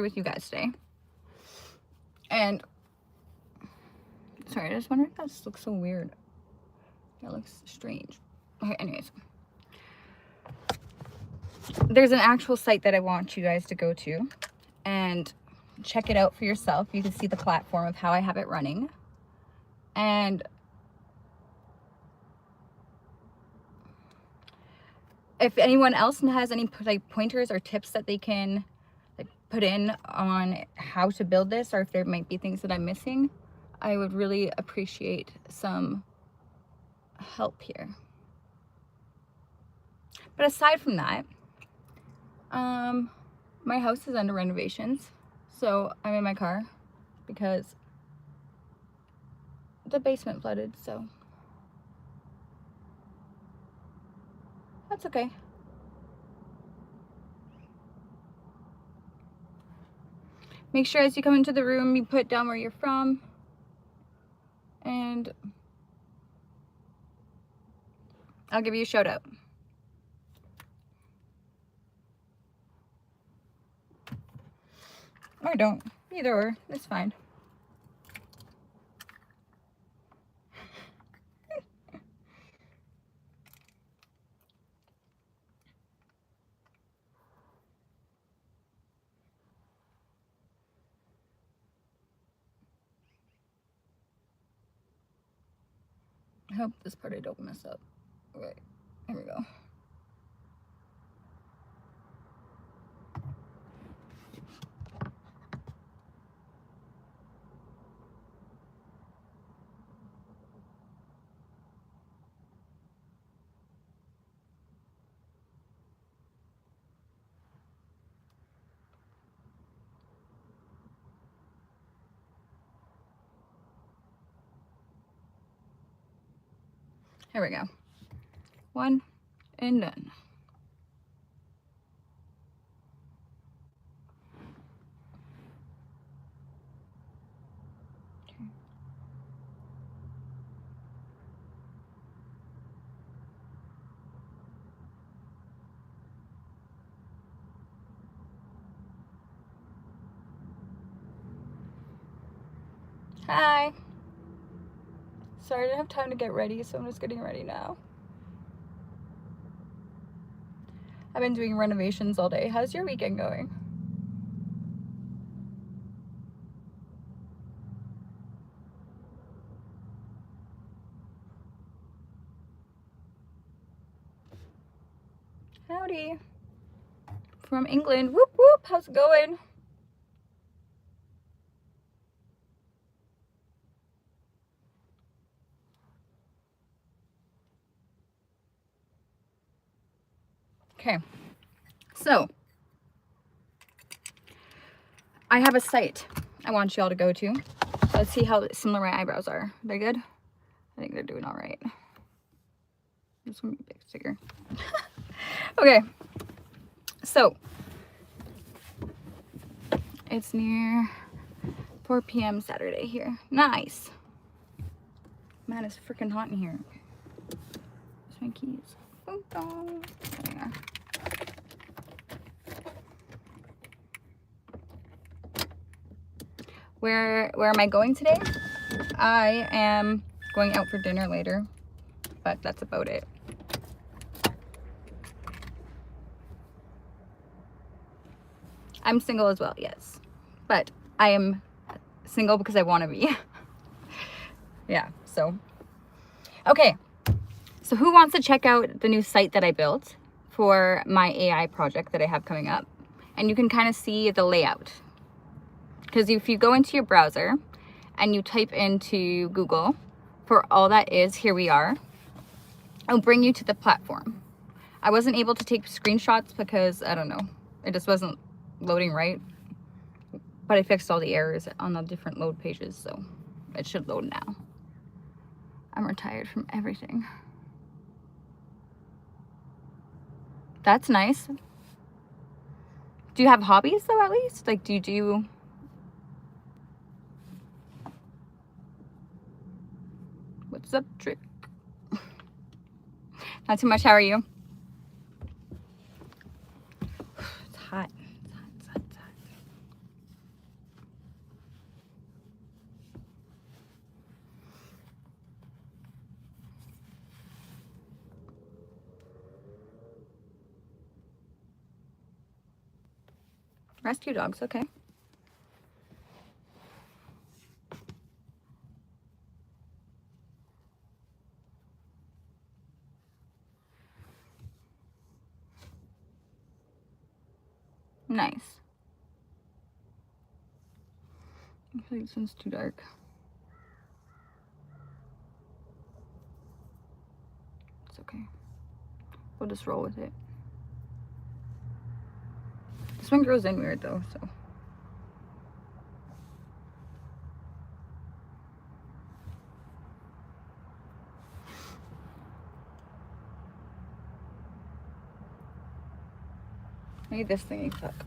with you guys today. And sorry, I just wonder if that looks so weird. That looks strange. Okay, anyways. There's an actual site that I want you guys to go to and check it out for yourself. You can see the platform of how I have it running. And if anyone else has any like pointers or tips that they can like put in on how to build this, or if there might be things that I'm missing, I would really appreciate some help here. But aside from that, my house is under renovations, so I'm in my car because the basement flooded, so that's okay. Make sure as you come into the room, you put down where you're from, and I'll give you a shout out. Or don't. Either or. It's fine. I hope this part I don't mess up. Okay, here we go. Here we go. One and done. Okay. Hi. Sorry, I didn't have time to get ready, so I'm just getting ready now. I've been doing renovations all day. How's your weekend going? Howdy. From England. Whoop whoop. How's it going? Okay. So, I have a site I want y'all to go to. Let's see how similar my eyebrows are. They good? I think they're doing all right. This one be bigger. Okay. So, it's near 4 p.m. Saturday here. Nice. Man, it's freaking hot in here. There's my keys. Boom, boom. There you are. Where am I going today? I am going out for dinner later, but that's about it. I'm single as well, yes. But I am single because I want to be. Yeah, so. Okay, so who wants to check out the new site that I built for my AI project that I have coming up? And you can kind of see the layout. Because if you go into your browser and you type into Google for all that is, here we are, it'll bring you to the platform. I wasn't able to take screenshots because, I don't know, it just wasn't loading right. But I fixed all the errors on the different load pages, so it should load now. I'm retired from everything. That's nice. Do you have hobbies though, at least? Like, do you do... What's up, Trick? Not too much. How are you? It's hot. It's hot, it's hot, it's hot. Rescue dogs, okay. Nice. I feel like this one's too dark. It's okay. We'll just roll with it. This one grows in weird though, so. Maybe this thing stuck.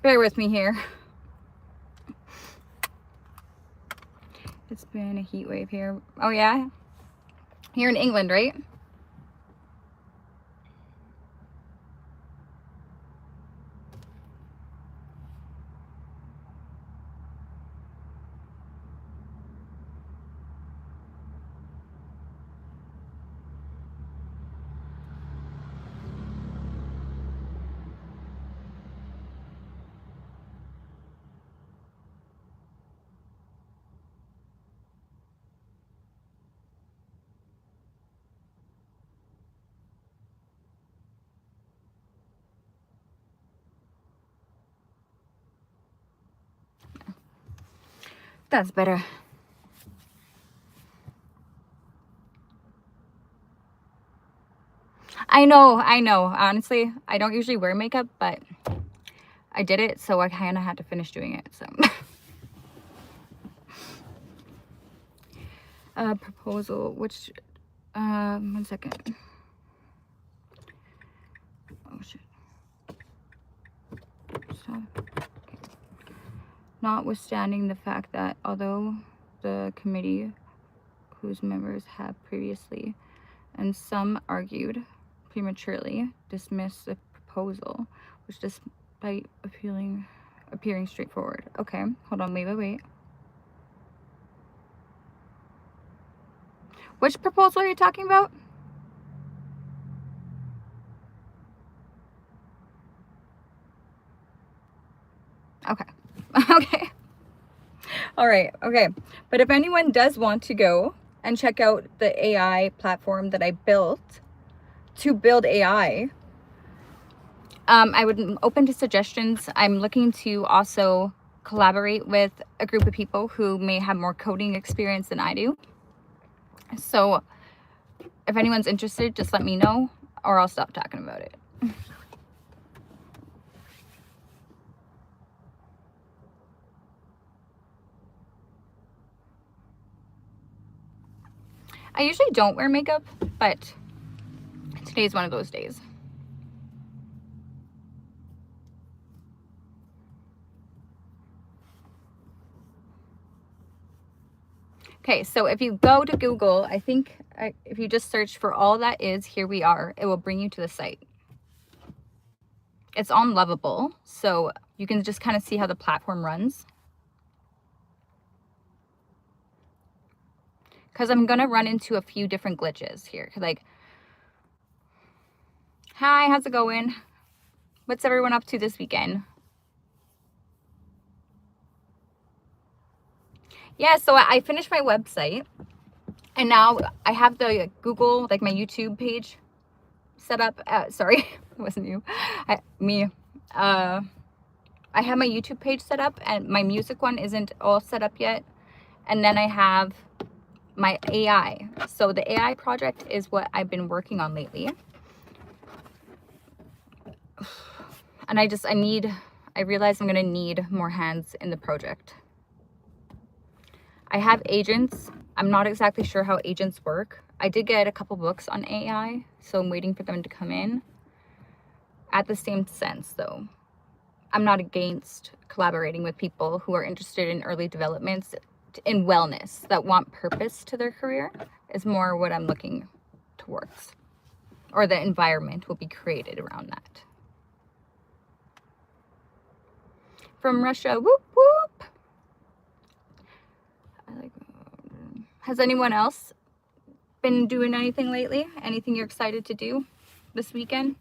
Bear with me here. It's been a heat wave here. Oh yeah? Here in England, right? That's better. I know. Honestly, I don't usually wear makeup, but I did it, so I kind of had to finish doing it, so. Proposal, which, 1 second. Oh, shit. So, notwithstanding the fact that although the committee whose members have previously, and some argued prematurely, dismissed the proposal, which despite appearing straightforward. Okay, hold on, wait. Which proposal are you talking about? Okay. Okay. All right. Okay. But if anyone does want to go and check out the AI platform that I built to build AI, I would open to suggestions. I'm looking to also collaborate with a group of people who may have more coding experience than I do. So if anyone's interested, just let me know or I'll stop talking about it. I usually don't wear makeup, but today's one of those days. Okay, so if you go to Google, I think if you just search for all that is, here we are, it will bring you to the site. It's on Lovable, so you can just kind of see how the platform runs. Because I'm going to run into a few different glitches here. Like, hi, how's it going? What's everyone up to this weekend? Yeah, so I finished my website. And now I have the Google, like my YouTube page set up. Sorry, it wasn't you. Me. I have my YouTube page set up and my music one isn't all set up yet. And then I have my AI. So the AI project is what I've been working on lately. And I realize I'm going to need more hands in the project. I have agents. I'm not exactly sure how agents work. I did get a couple books on AI, so I'm waiting for them to come in. At the same sense, though, I'm not against collaborating with people who are interested in early developments in wellness, that want purpose to their career, is more what I'm looking towards. Or the environment will be created around that. From Russia, whoop whoop. Has anyone else been doing anything lately? Anything you're excited to do this weekend?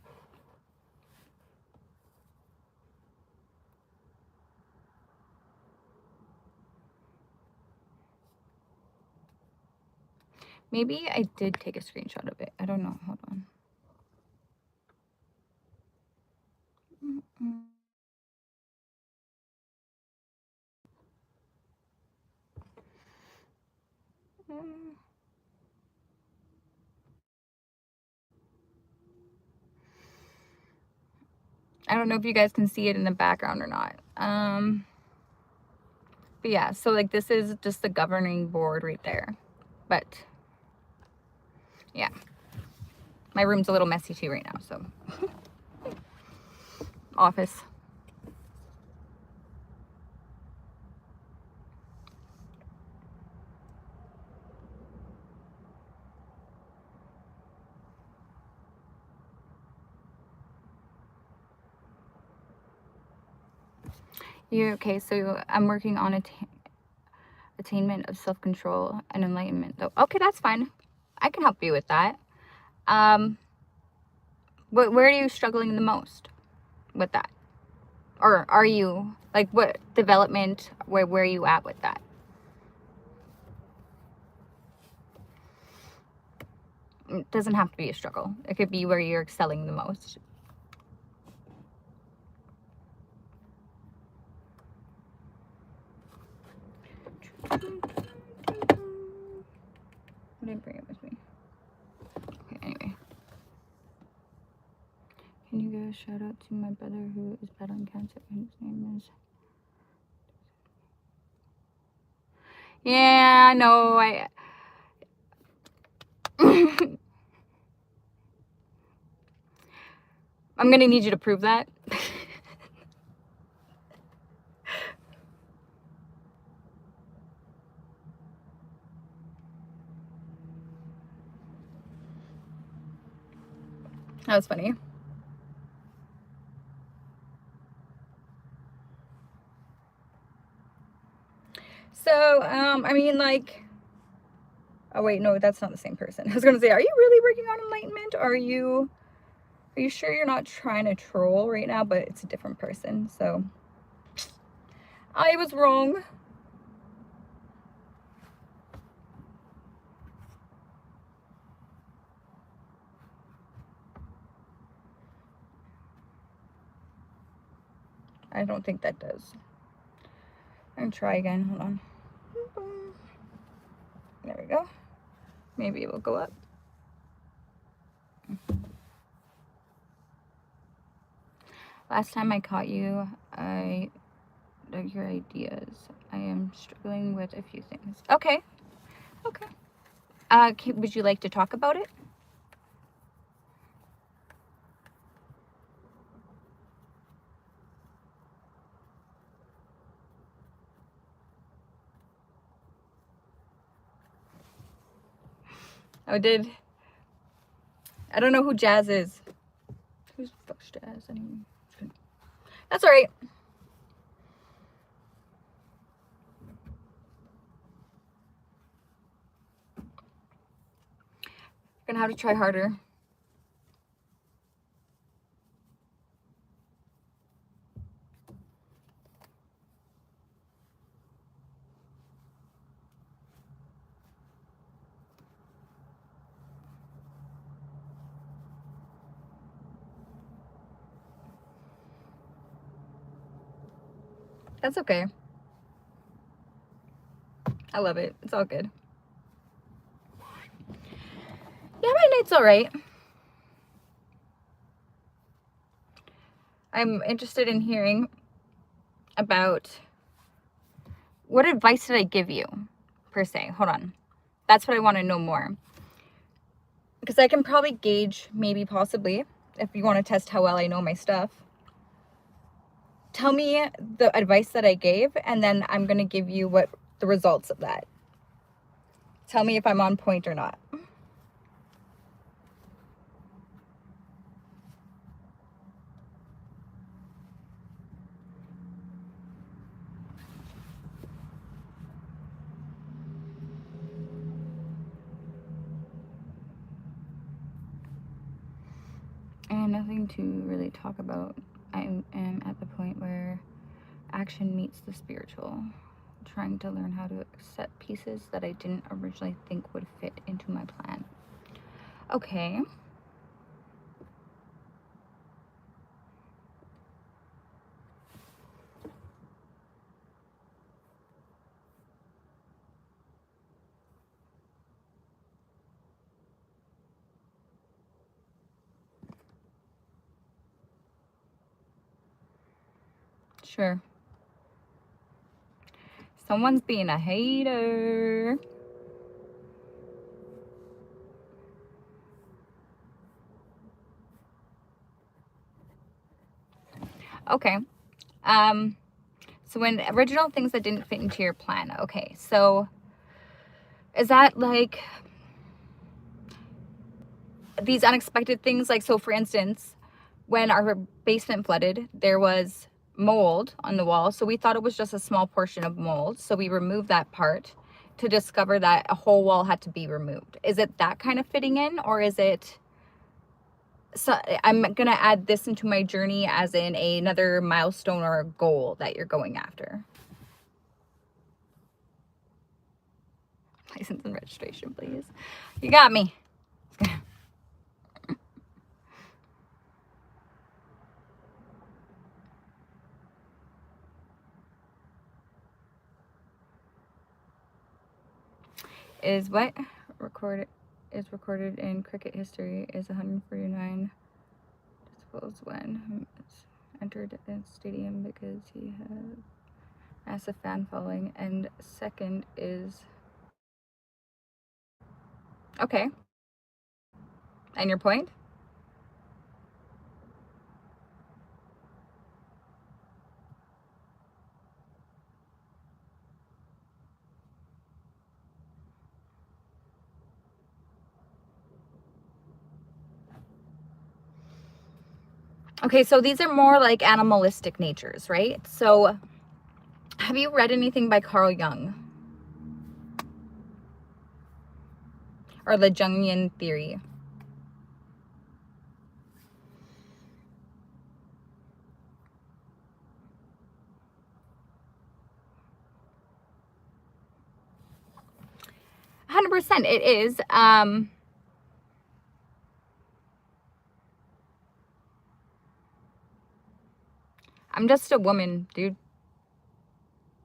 Maybe I did take a screenshot of it. I don't know. Hold on. I don't know if you guys can see it in the background or not. But yeah, so like this is just the governing board right there. But yeah, my room's a little messy too right now, so. Office. You're okay, so I'm working on attainment of self-control and enlightenment though. Okay, that's fine. I can help you with that. Where are you struggling the most with that? Or are you, like, what development, where are you at with that? It doesn't have to be a struggle. It could be where you're excelling the most. I didn't bring it with me. Okay, anyway. Can you give a shout out to my brother who is battling cancer? His name is... Yeah, no, I'm gonna need you to prove that. That was funny. So, I mean, like, oh wait, no, that's not the same person. I was gonna say, are you really working on enlightenment? Are you sure you're not trying to troll right now? But it's a different person, so I was wrong. I don't think that does. I'm gonna try again. Hold on. There we go. Maybe it will go up. Last time I caught you, I dug your ideas. I am struggling with a few things. Okay. Okay. Would you like to talk about it? I did. I don't know who Jazz is. Who's the fuck's Jazz anyway? That's all right. You're gonna have to try harder. That's okay. I love it. It's all good. Yeah, my night's all right. I'm interested in hearing about what advice did I give you, per se. Hold on. That's what I want to know more. Because I can probably gauge, maybe, possibly, if you want to test how well I know my stuff. Tell me the advice that I gave, and then I'm going to give you what the results of that. Tell me if I'm on point or not. I have nothing to really talk about. I am at the point where action meets the spiritual. trying to learn how to accept pieces that I didn't originally think would fit into my plan. Okay. Sure. Someone's being a hater. Okay. So when original things that didn't fit into your plan. Okay. So is that like these unexpected things? Like, so for instance, when our basement flooded, there was mold on the wall. So we thought it was just a small portion of mold. So we removed that part to discover that a whole wall had to be removed. Is it that kind of fitting in, or is it, so I'm going to add this into my journey as in another milestone or a goal that you're going after? License and registration, please. You got me. Is what recorded in cricket history is 149 decibels when entered a stadium because he had massive fan following, and second is okay. And your point? Okay, so these are more like animalistic natures, right? So have you read anything by Carl Jung or the Jungian theory? %. It is. I'm just a woman, dude.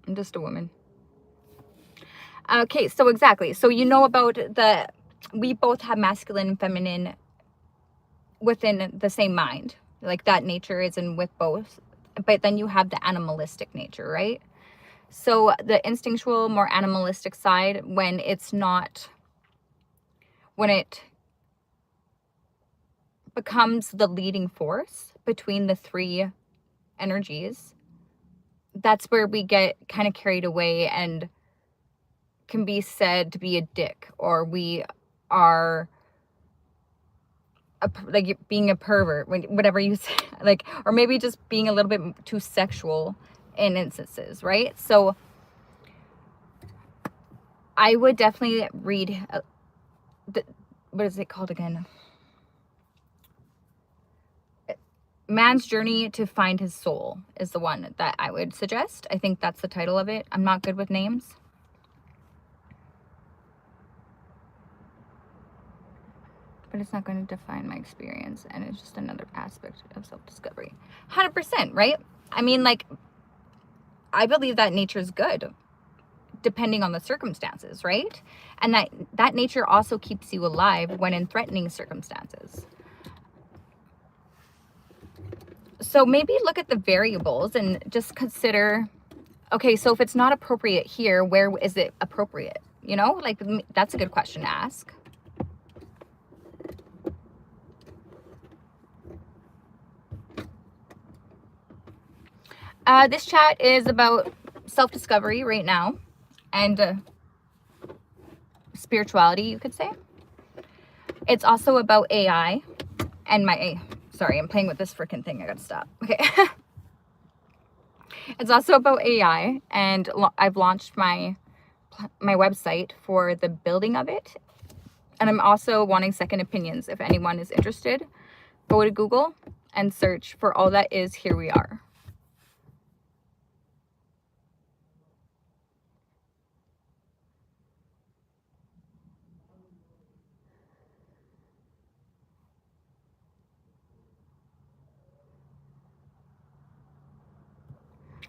I'm just a woman. Okay, so exactly. So you know about we both have masculine and feminine within the same mind. Like that nature is in with both. But then you have the animalistic nature, right? So the instinctual, more animalistic side, when it becomes the leading force between the three energies, that's where we get kind of carried away and can be said to be a dick, or we are like being a pervert, whatever you say, like, or maybe just being a little bit too sexual in instances, right? So I would definitely read what is it called again? Man's Journey to Find His Soul is the one that I would suggest. I think that's the title of it. I'm not good with names. But it's not going to define my experience, and it's just another aspect of self-discovery. 100%, right? I mean, like, I believe that nature is good, depending on the circumstances, right? And that nature also keeps you alive when in threatening circumstances. So maybe look at the variables and just consider, okay, so if it's not appropriate here, where is it appropriate? You know, like, that's a good question to ask. This chat is about self-discovery right now and spirituality, you could say. It's also about AI and sorry, I'm playing with this freaking thing. I gotta stop. Okay. It's also about AI, and I've launched my website for the building of it. And I'm also wanting second opinions. If anyone is interested, go to Google and search for All That Is Here We Are.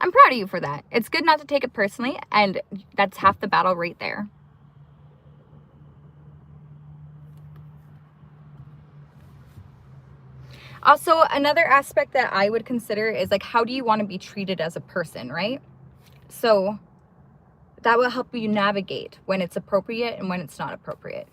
I'm proud of you for that. It's good not to take it personally, and that's half the battle right there. Also, another aspect that I would consider is like, how do you want to be treated as a person, right? So that will help you navigate when it's appropriate and when it's not appropriate.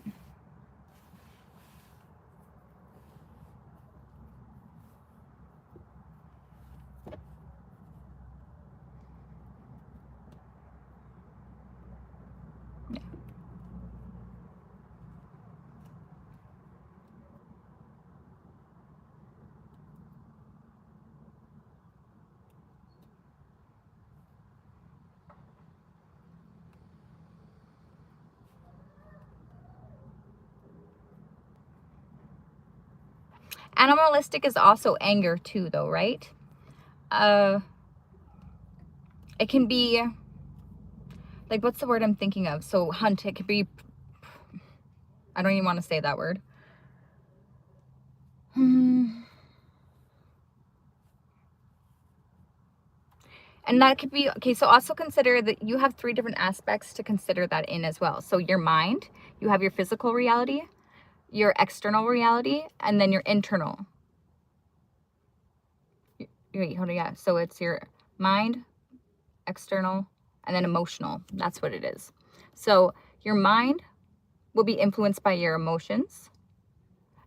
Animalistic is also anger too, though, right? It can be, like, what's the word I'm thinking of? So hunt, it could be, I don't even want to say that word. And that could be, okay, so also consider that you have 3 different aspects to consider that in as well. So your mind, you have your physical reality, your external reality, and then your internal. Wait, hold on, yeah. So it's your mind, external, and then emotional. That's what it is. So your mind will be influenced by your emotions,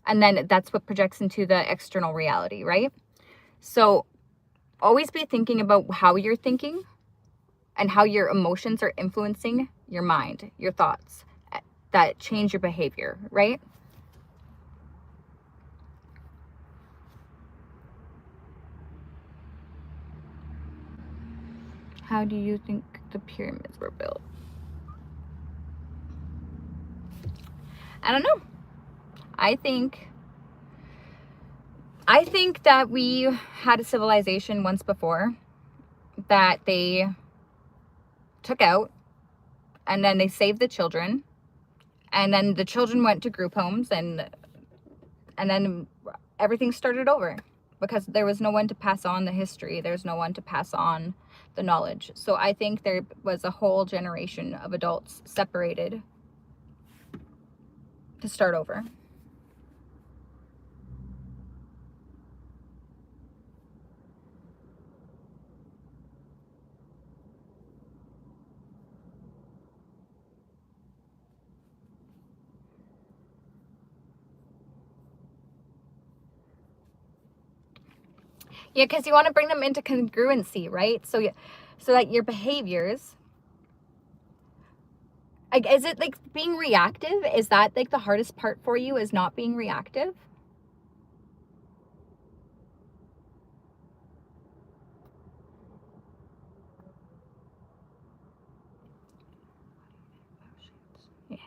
and then that's what projects into the external reality, right? So always be thinking about how you're thinking and how your emotions are influencing your mind, your thoughts that change your behavior, right? How do you think the pyramids were built? I don't know. I think that we had a civilization once before that they took out, and then they saved the children, and then the children went to group homes, and then everything started over because there was no one to pass on the history. There's no one to pass on the knowledge. So I think there was a whole generation of adults separated to start over. Yeah, because you want to bring them into congruency, right? So that your behaviors, like, is it like being reactive? Is that like the hardest part for you, is not being reactive? Yeah.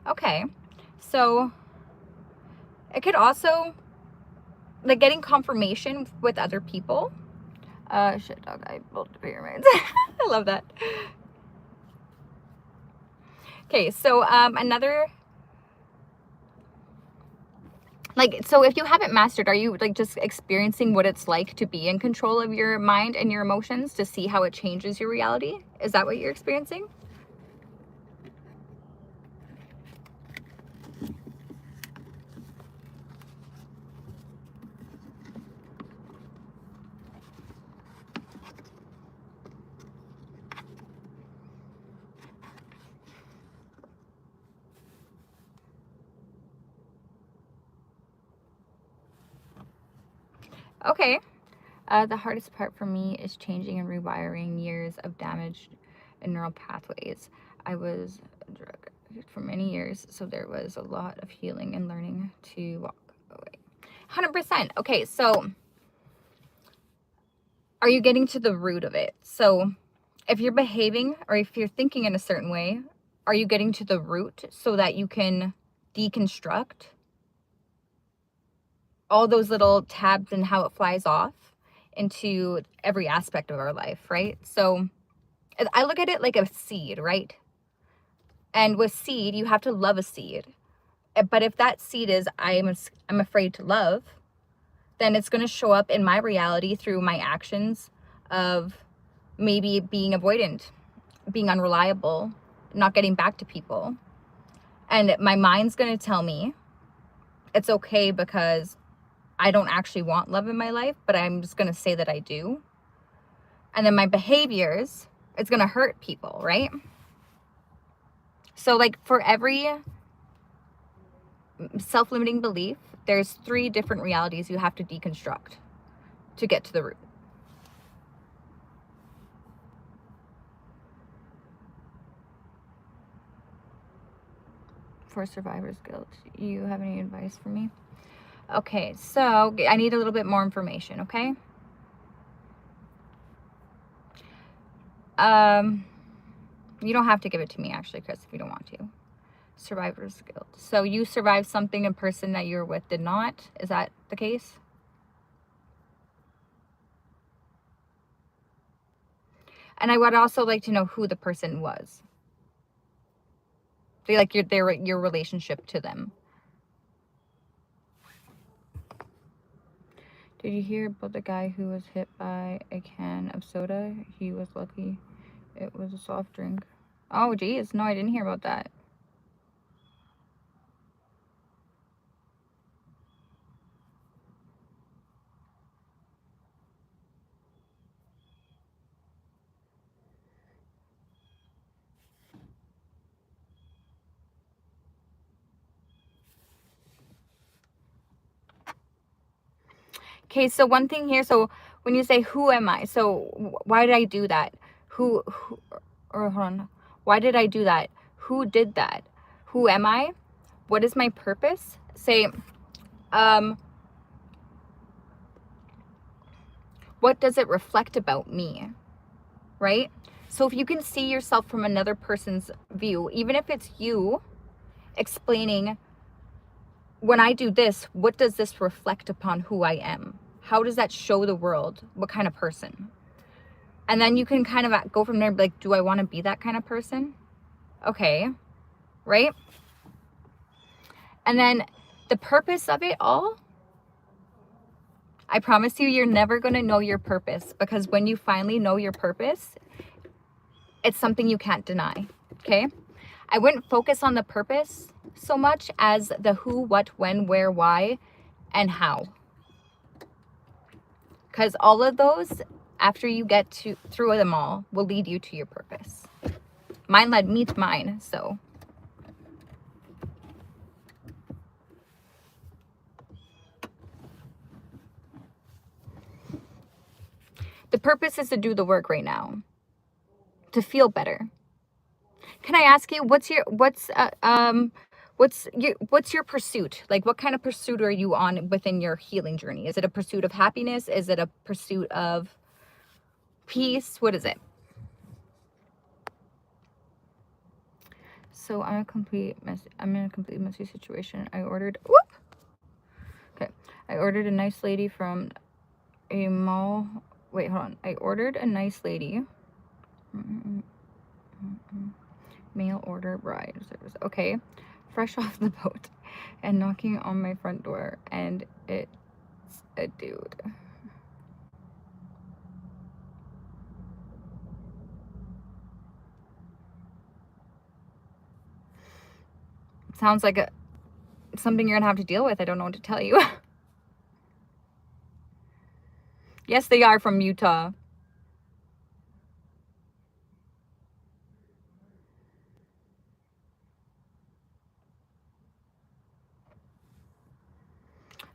Okay. So it could also, like, getting confirmation with other people. Shit, dog, I built the pyramids. I love that. Okay, so another, like, so if you haven't mastered, are you like just experiencing what it's like to be in control of your mind and your emotions to see how it changes your reality? Is that what you're experiencing? Okay. The hardest part for me is changing and rewiring years of damage in neural pathways. I was a drug addict for many years, so there was a lot of healing and learning to walk away. 100%. Okay, so are you getting to the root of it? So if you're behaving or if you're thinking in a certain way, are you getting to the root so that you can deconstruct all those little tabs and how it flies off into every aspect of our life, right? So I look at it like a seed, right? And with seed, you have to love a seed. But if that seed is I'm afraid to love, then it's going to show up in my reality through my actions of maybe being avoidant, being unreliable, not getting back to people. And my mind's going to tell me it's okay because I don't actually want love in my life, but I'm just going to say that I do. And then my behaviors, it's going to hurt people, right? So like for every self-limiting belief, there's 3 different realities you have to deconstruct to get to the root. For survivor's guilt, you have any advice for me? Okay, so I need a little bit more information, okay? You don't have to give it to me, actually, Chris, if you don't want to. Survivor's guilt. So you survived something a person that you were with did not? Is that the case? And I would also like to know who the person was. Like your relationship to them. Did you hear about the guy who was hit by a can of soda? He was lucky it was a soft drink. Oh, geez. No, I didn't hear about that. Okay, so one thing here. So when you say, who am I? So why did I do that? Or hold on. Why did I do that? Who did that? Who am I? What is my purpose? Say, what does it reflect about me? Right? So if you can see yourself from another person's view, even if it's you explaining, when I do this, what does this reflect upon who I am? How does that show the world what kind of person? And then you can kind of go from there, like, do I want to be that kind of person? Okay, right? And then the purpose of it all, I promise you, you're never going to know your purpose, because when you finally know your purpose, it's something you can't deny, okay? I wouldn't focus on the purpose so much as the who, what, when, where, why, and how. Because all of those, after you get through them all, will lead you to your purpose. Mine led me to mine, so. The purpose is to do the work right now, to feel better. Can I ask you, what's your pursuit? Like, what kind of pursuit are you on within your healing journey? Is it a pursuit of happiness? Is it a pursuit of peace? What is it? So I'm in a complete messy situation. I ordered a nice lady from a mall. Wait, hold on. I ordered a nice lady. Mail order bride service. Okay. Fresh off the boat and knocking on my front door, and it's a dude. Sounds like something you're gonna have to deal with. I don't know what to tell you. Yes, they are from Utah.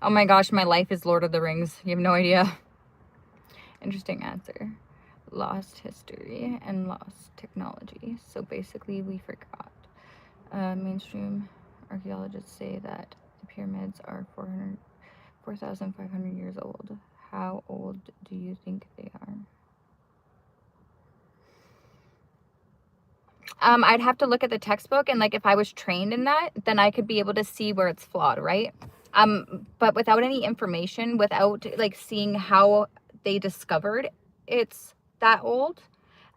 Oh my gosh, my life is Lord of the Rings. You have no idea. Interesting answer. Lost history and lost technology. So basically, we forgot. Mainstream archaeologists say that the pyramids are 4,500 years old. How old do you think they are? I'd have to look at the textbook, and like if I was trained in that, then I could be able to see where it's flawed, right? But without any information, without like seeing how they discovered it's that old,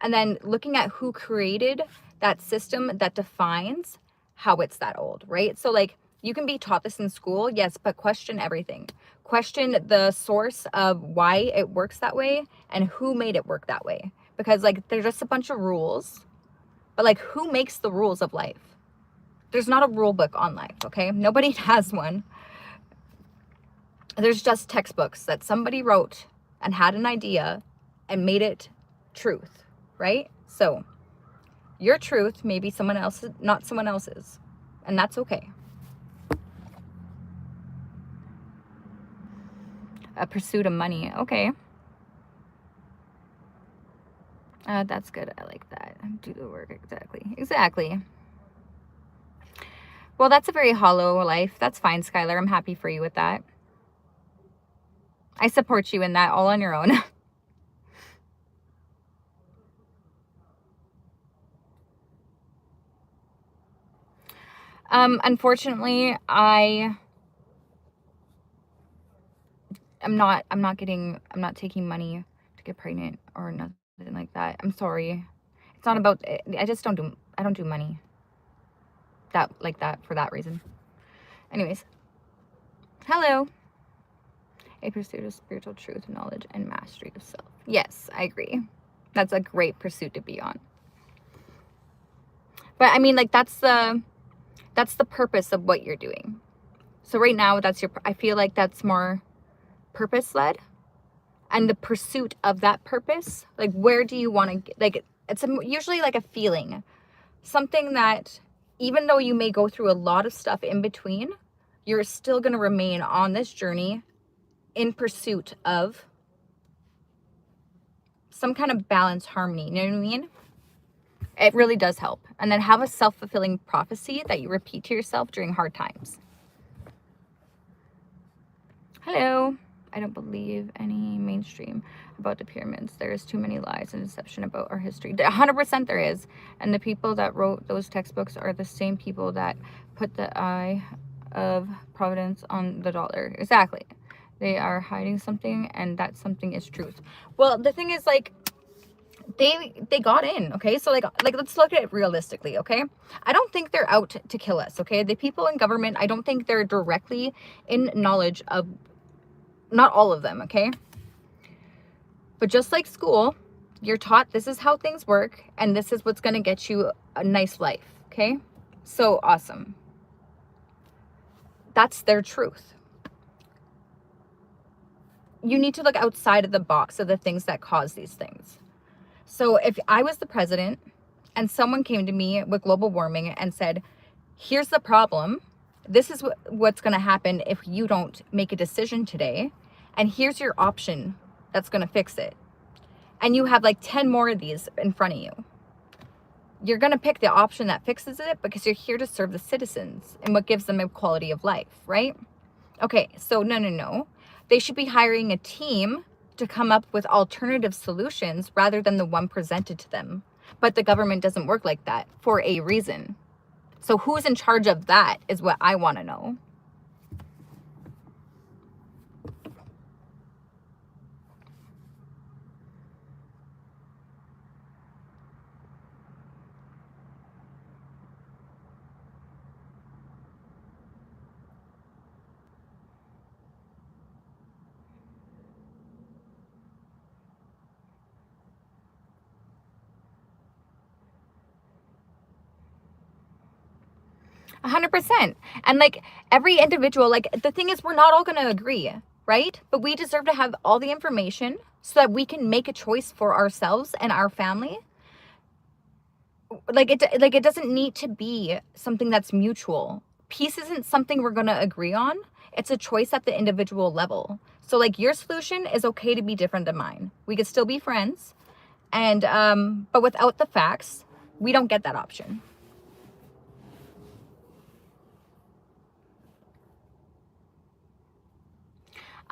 and then looking at who created that system that defines how it's that old, right? So like You can be taught this in school, yes, but question everything. Question the source of why it works that way and who made it work that way. Because like they're just a bunch of rules, but like who makes the rules of life? There's not a rule book on life, okay? Nobody has one. There's just textbooks that somebody wrote and had an idea and made it truth, right? So your truth may be someone else's, not someone else's, and that's okay. A pursuit of money, okay. That's good. I like that. Do the work. Exactly. Well, that's a very hollow life. That's fine, Skylar. I'm happy for you with that. I support you in that, all on your own. Unfortunately, I'm not taking money to get pregnant or nothing like that. I'm sorry. It's not about, I don't do money like that for that reason. Anyways, hello. A pursuit of spiritual truth, knowledge, and mastery of self. Yes, I agree. That's a great pursuit to be on. But I mean, like, that's the purpose of what you're doing. So right now, I feel like that's more purpose-led. And the pursuit of that purpose, like, where do you want to, like, it's usually like a feeling. Something that, even though you may go through a lot of stuff in between, you're still going to remain on this journey in pursuit of some kind of balance, harmony. You know what I mean? It really does help. And then have a self-fulfilling prophecy that you repeat to yourself during hard times. Hello. I don't believe any mainstream about the pyramids. There's too many lies and deception about our history. 100% there is. And the people that wrote those textbooks are the same people that put the eye of providence on the dollar. Exactly. They are hiding something, and that something is truth. Well, the thing is, like, they got in, okay? So like let's look at it realistically, okay? I don't think they're out to kill us, okay? The people in government, I don't think they're directly in knowledge of, not all of them, okay? But just like school, you're taught this is how things work, and this is what's going to get you a nice life, okay? So awesome. That's their truth. You need to look outside of the box of the things that cause these things. So if I was the president and someone came to me with global warming and said, here's the problem, this is what's going to happen if you don't make a decision today, and here's your option that's going to fix it, and you have like 10 more of these in front of you, you're going to pick the option that fixes it because you're here to serve the citizens and what gives them a quality of life, right? Okay, so no. They should be hiring a team to come up with alternative solutions rather than the one presented to them. But the government doesn't work like that for a reason. So who's in charge of that is what I want to know. A 100%. And like every individual, like the thing is, we're not all going to agree, right? But we deserve to have all the information so that we can make a choice for ourselves and our family. Like it doesn't need to be something that's mutual. Peace isn't something we're going to agree on. It's a choice at the individual level. So like your solution is okay to be different than mine. We could still be friends. And but without the facts, we don't get that option.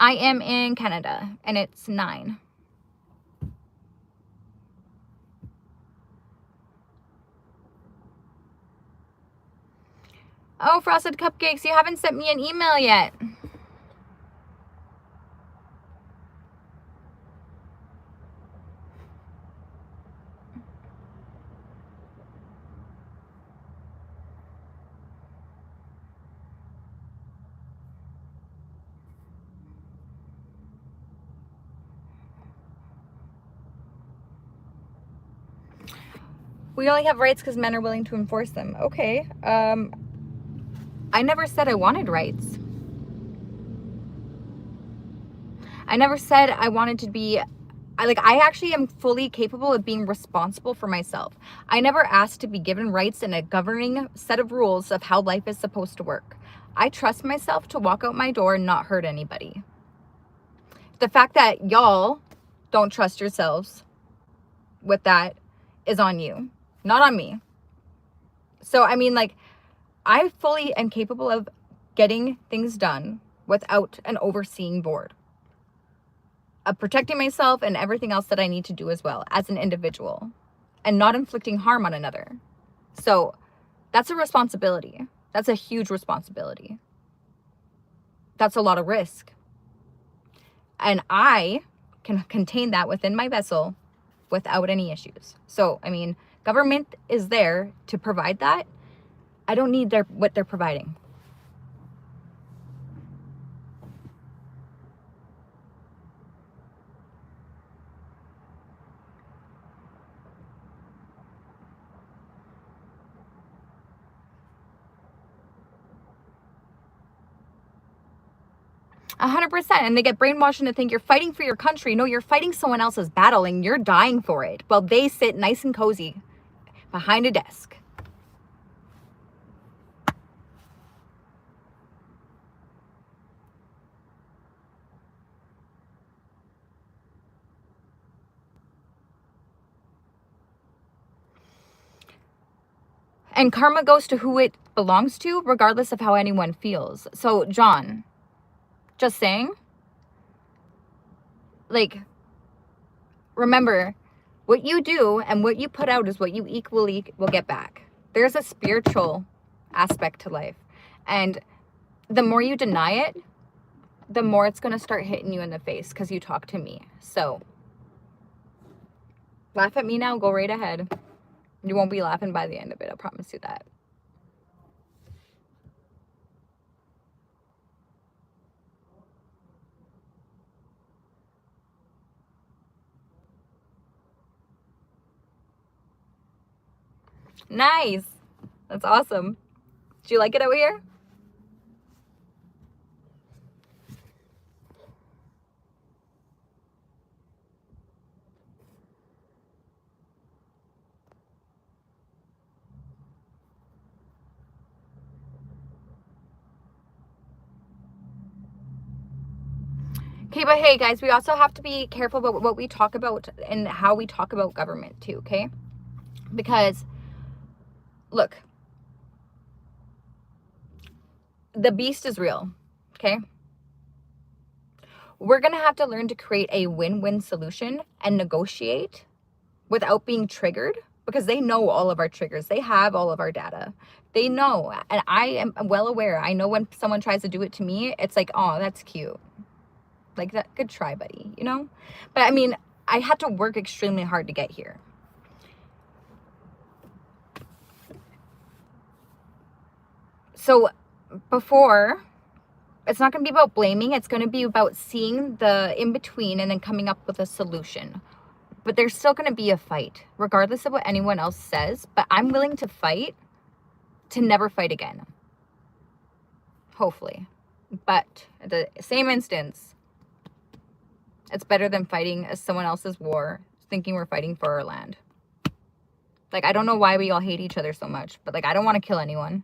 I am in Canada, and it's 9. Oh, Frosted Cupcakes, you haven't sent me an email yet. We only have rights because men are willing to enforce them. Okay. I never said I wanted rights. I never said I wanted to be, I actually am fully capable of being responsible for myself. I never asked to be given rights and a governing set of rules of how life is supposed to work. I trust myself to walk out my door and not hurt anybody. The fact that y'all don't trust yourselves with that is on you, not on me. So, I mean, like, I fully am capable of getting things done without an overseeing board, of protecting myself and everything else that I need to do as well as an individual, and not inflicting harm on another. So that's a responsibility. That's a huge responsibility. That's a lot of risk. And I can contain that within my vessel without any issues. So, I mean, government is there to provide that. I don't need what they're providing. A 100%. And they get brainwashed into think you're fighting for your country. No, you're fighting someone else's battle and you're dying for it while they sit nice and cozy behind a desk. And karma goes to who it belongs to, regardless of how anyone feels. So, John, just saying, like, remember, what you do and what you put out is what you equally will get back. There's a spiritual aspect to life. And the more you deny it, the more it's going to start hitting you in the face because you talk to me. So, laugh at me now, go right ahead. You won't be laughing by the end of it, I promise you that. Nice. That's awesome. Do you like it over here? Okay, but hey guys, we also have to be careful about what we talk about and how we talk about government too, okay? Because, look, the beast is real, okay? We're going to have to learn to create a win-win solution and negotiate without being triggered, because they know all of our triggers. They have all of our data. They know, and I am well aware. I know when someone tries to do it to me, it's like, oh, that's cute. Like, that, good try, buddy, you know? But I mean, I had to work extremely hard to get here. So before, it's not going to be about blaming. It's going to be about seeing the in-between and then coming up with a solution. But there's still going to be a fight, regardless of what anyone else says. But I'm willing to fight to never fight again. Hopefully. But at the same instance, it's better than fighting someone else's war, thinking we're fighting for our land. Like, I don't know why we all hate each other so much, but, like, I don't want to kill anyone.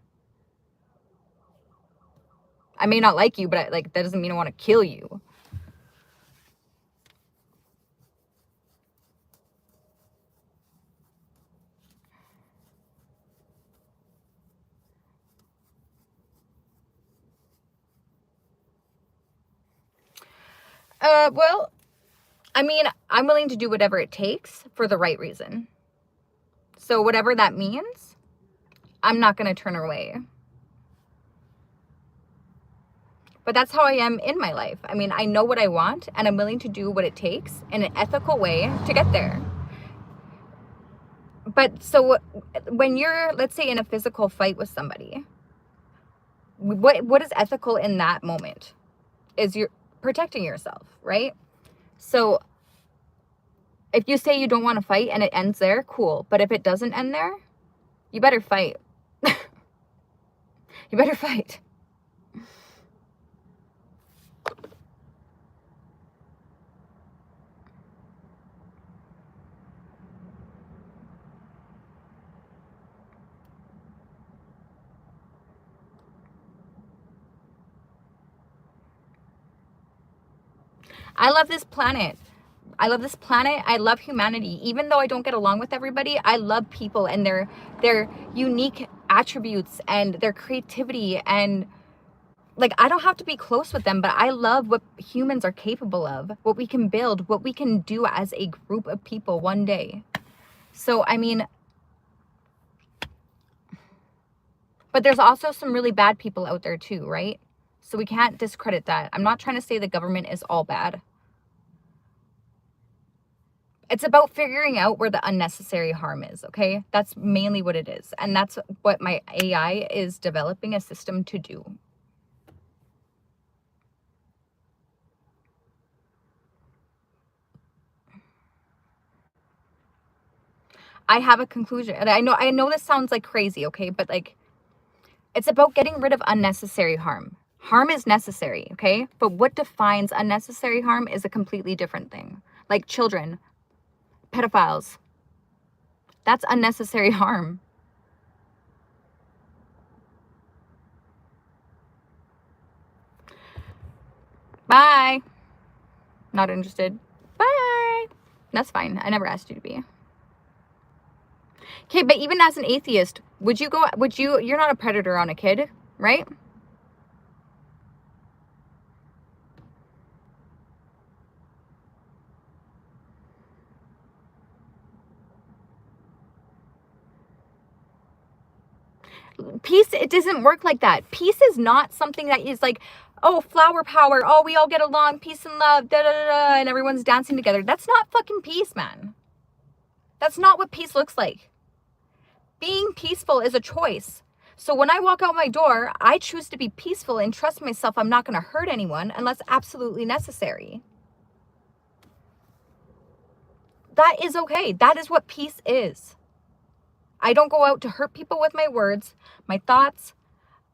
I may not like you, but, that doesn't mean I want to kill you. Well, I mean, I'm willing to do whatever it takes for the right reason. So whatever that means, I'm not going to turn away. But that's how I am in my life. I mean, I know what I want, and I'm willing to do what it takes in an ethical way to get there. But so when you're, let's say, in a physical fight with somebody, what is ethical in that moment? Is you're protecting yourself, right? So If you say you don't want to fight and it ends there, cool. But if it doesn't end there, you better fight. You better fight. I love this planet. I love this planet. I love humanity. Even though I don't get along with everybody, I love people and their unique attributes and their creativity. And like, I don't have to be close with them, but I love what humans are capable of, what we can build, what we can do as a group of people one day. So, I mean, but there's also some really bad people out there too, right? So we can't discredit that. I'm not trying to say the government is all bad. It's about figuring out where the unnecessary harm is, okay? That's mainly what it is. And that's what my AI is developing a system to do. I have a conclusion. And I know this sounds like crazy, okay? But like, it's about getting rid of unnecessary harm. Harm is necessary, okay? But what defines unnecessary harm is a completely different thing. Like children, pedophiles. That's unnecessary harm. Bye. Not interested. Bye. That's fine. I never asked you to be. Okay, but even as an atheist, you're not a predator on a kid, right? Peace, it doesn't work like that. Peace is not something that is like, oh, flower power, oh, we all get along, peace and love, da da da da, and everyone's dancing together. That's not fucking peace, man. That's not what peace looks like. Being peaceful is a choice. So when I walk out my door, I choose to be peaceful and trust myself I'm not going to hurt anyone unless absolutely necessary. That is okay. That is what peace is. I don't go out to hurt people with my words, my thoughts.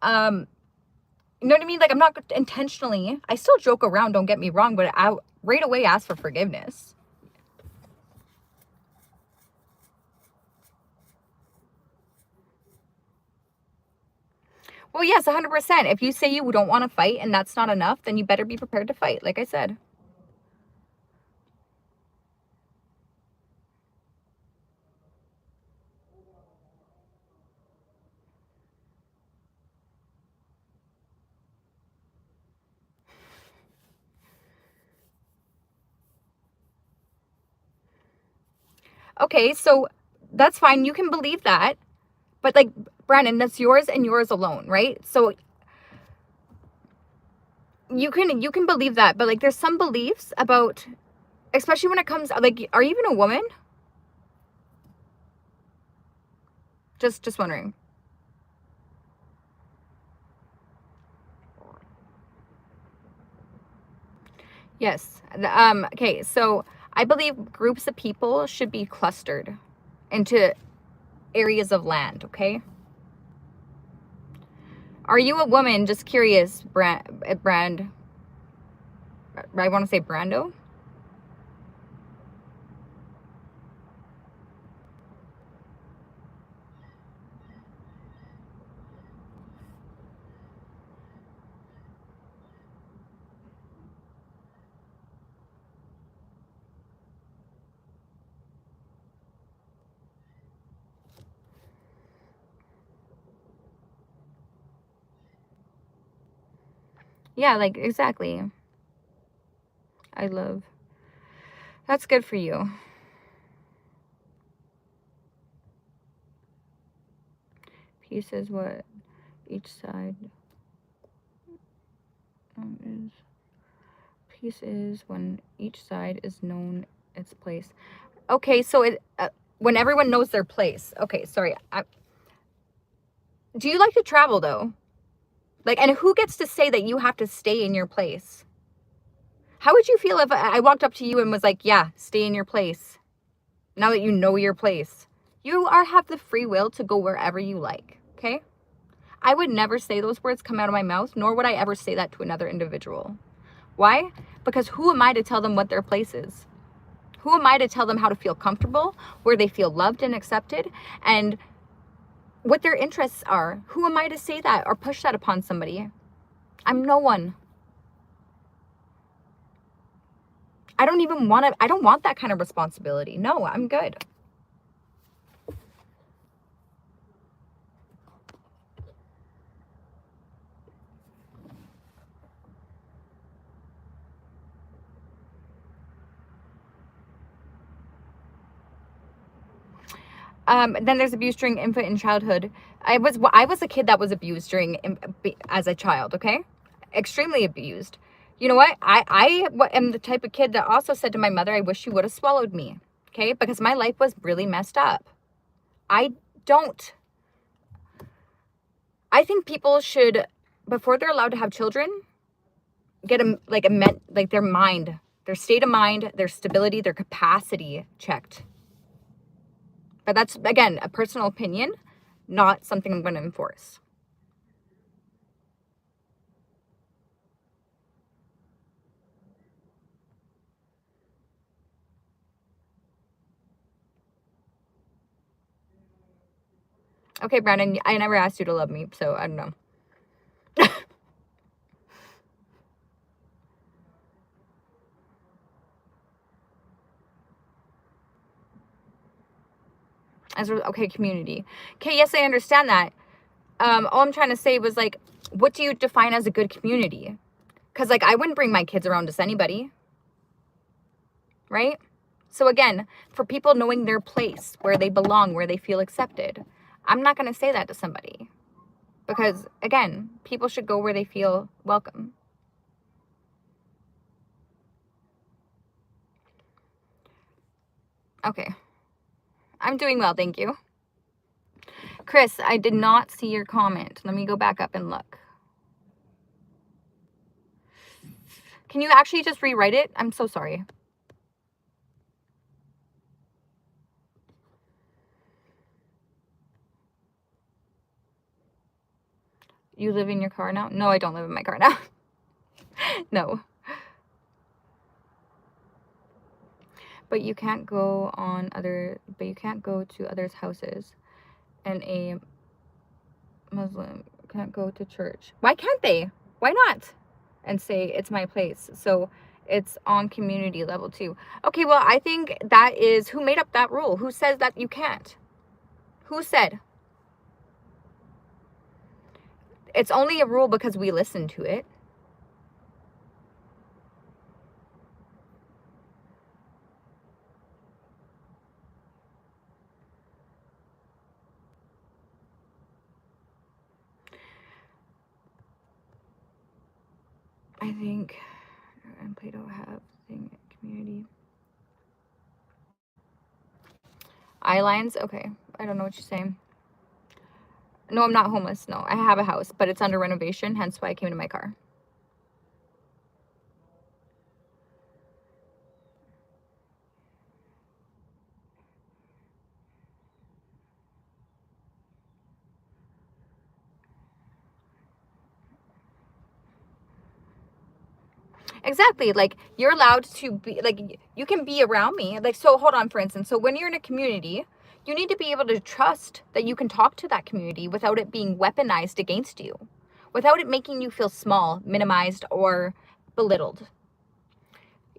You know what I mean? Like, I'm not intentionally, I still joke around, don't get me wrong, but I right away ask for forgiveness. Well, yes, 100%. If you say you don't want to fight and that's not enough, then you better be prepared to fight, like I said. Okay, so that's fine. You can believe that. But like, Brandon, that's yours and yours alone, right? So you can believe that, but like there's some beliefs about, especially when it comes, like, are you even a woman? Just wondering. Yes. Okay, so I believe groups of people should be clustered into areas of land, okay? Are you a woman? Just curious, Brand. I want to say Brando. Yeah, like, exactly. I love. That's good for you. Peace is what each side is. Peace is when each side is known its place. Okay, so when everyone knows their place. Okay, sorry. Do you like to travel though? Like, and who gets to say that you have to stay in your place? How would you feel if I walked up to you and was like, yeah, stay in your place? Now that you know your place, you have the free will to go wherever you like, okay? I would never say those words come out of my mouth, nor would I ever say that to another individual. Why? Because who am I to tell them what their place is? Who am I to tell them how to feel comfortable, where they feel loved and accepted, and what their interests are? Who am I to say that or push that upon somebody? I'm no one. I don't want that kind of responsibility. No, I'm good. Then there's abuse during infant and childhood. I was a kid that was abused as a child, okay? Extremely abused. You know what? I am the type of kid that also said to my mother, I wish you would have swallowed me, okay? Because my life was really messed up. I think people should, before they're allowed to have children, get their mind, their state of mind, their stability, their capacity checked. But that's, again, a personal opinion, not something I'm going to enforce. Okay, Brandon, I never asked you to love me, so I don't know. Okay, community. Okay, yes, I understand that. All I'm trying to say was, like, what do you define as a good community? Because, like, I wouldn't bring my kids around to anybody, right? So again, for people knowing their place, where they belong, where they feel accepted, I'm not going to say that to somebody. Because, again, people should go where they feel welcome. Okay. I'm doing well, thank you. Chris, I did not see your comment. Let me go back up and look. Can you actually just rewrite it? I'm so sorry. You live in your car now? No, I don't live in my car now. No. But you can't go to others' houses, and a Muslim can't go to church. Why can't they? Why not? And say it's my place. So it's on community level too. Okay, well, I think that is, who made up that rule? Who says that you can't? Who said? It's only a rule because we listen to it. I think, and Plato have thing community. Eye lines? Okay. I don't know what you're saying. No, I'm not homeless. No, I have a house, but it's under renovation, hence why I came to my car. Exactly. Like, you're allowed to be, like, you can be around me. Like, so hold on, for instance. So when you're in a community, you need to be able to trust that you can talk to that community without it being weaponized against you, without it making you feel small, minimized, or belittled.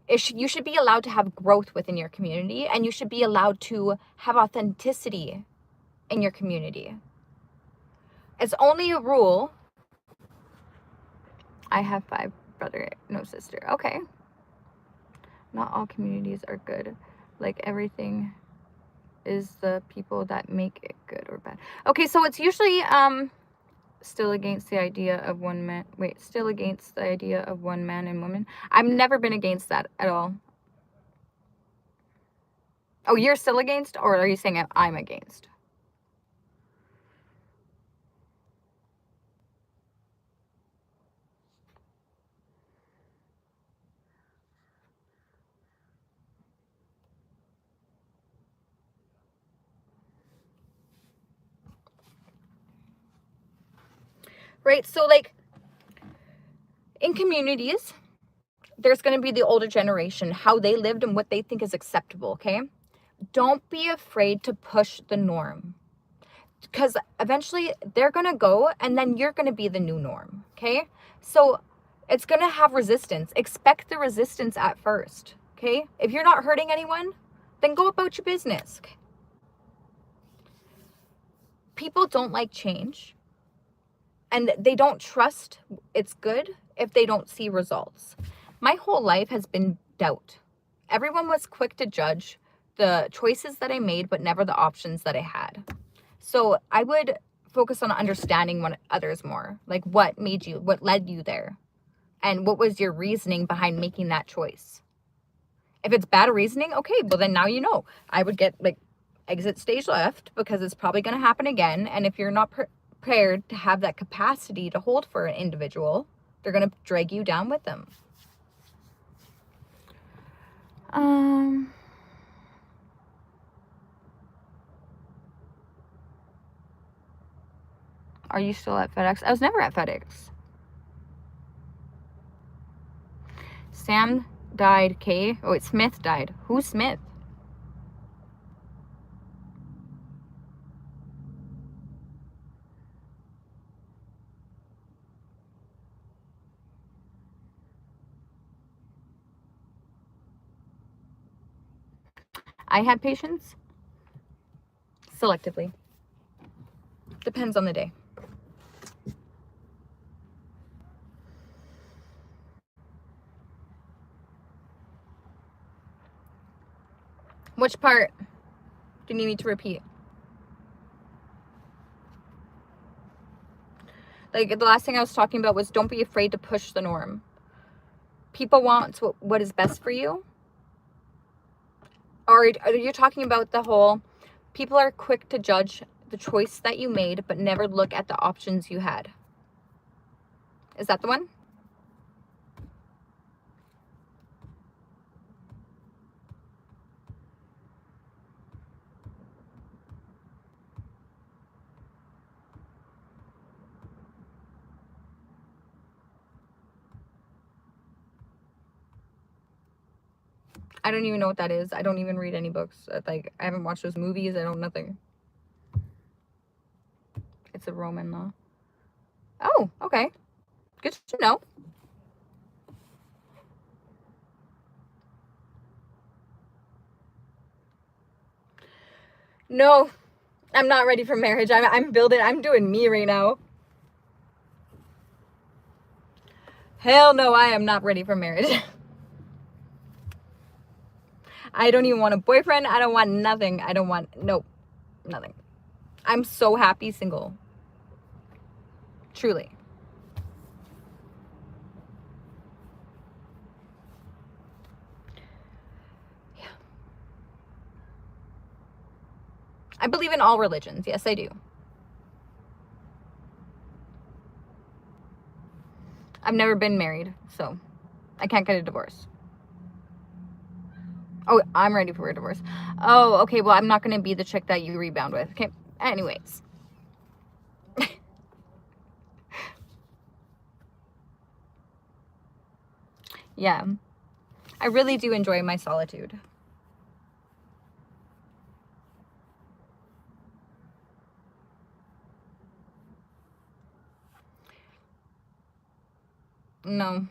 You should be allowed to have growth within your community, and you should be allowed to have authenticity in your community. It's only a rule. I have 5 brother, no sister. Okay. Not all communities are good. Like, everything is the people that make it good or bad. Okay, so it's usually still against the idea of one man. Wait, still against the idea of one man and woman. I've never been against that at all. Oh, you're still against, or are you saying I'm against? right? So like in communities, there's going to be the older generation, how they lived and what they think is acceptable, okay? Don't be afraid to push the norm, because eventually they're going to go and then you're going to be the new norm, okay? So it's going to have resistance. Expect the resistance at first, okay? If you're not hurting anyone, then go about your business. Okay? People don't like change, and they don't trust it's good if they don't see results. My whole life has been doubt. Everyone was quick to judge the choices that I made, but never the options that I had. So I would focus on understanding others more. Like what led you there? And what was your reasoning behind making that choice? If it's bad reasoning, okay, well then now you know. I would get like exit stage left, because it's probably going to happen again. And if you're not prepared to have that capacity to hold for an individual, they're going to drag you down with them. Are you still at FedEx? I was never at FedEx. Sam died, Kay. Oh, it's Smith died. Who's Smith? I have patience. Selectively. Depends on the day. Which part do you need me to repeat? Like the last thing I was talking about was don't be afraid to push the norm. People want what is best for you. Or are you talking about the whole, people are quick to judge the choice that you made, but never look at the options you had? Is that the one? I don't even know what that is. I don't even read any books. Like, I haven't watched those movies. I don't, nothing. It's a Roman law. Oh, okay. Good to know. No, I'm not ready for marriage. I'm doing me right now. Hell no, I am not ready for marriage. I don't even want a boyfriend. I don't want nothing. Nope, nothing. I'm so happy single. Truly. Yeah. I believe in all religions. Yes, I do. I've never been married, so I can't get a divorce. Oh, I'm ready for a divorce. Oh, okay. Well, I'm not going to be the chick that you rebound with. Okay. Anyways. Yeah. I really do enjoy my solitude. No.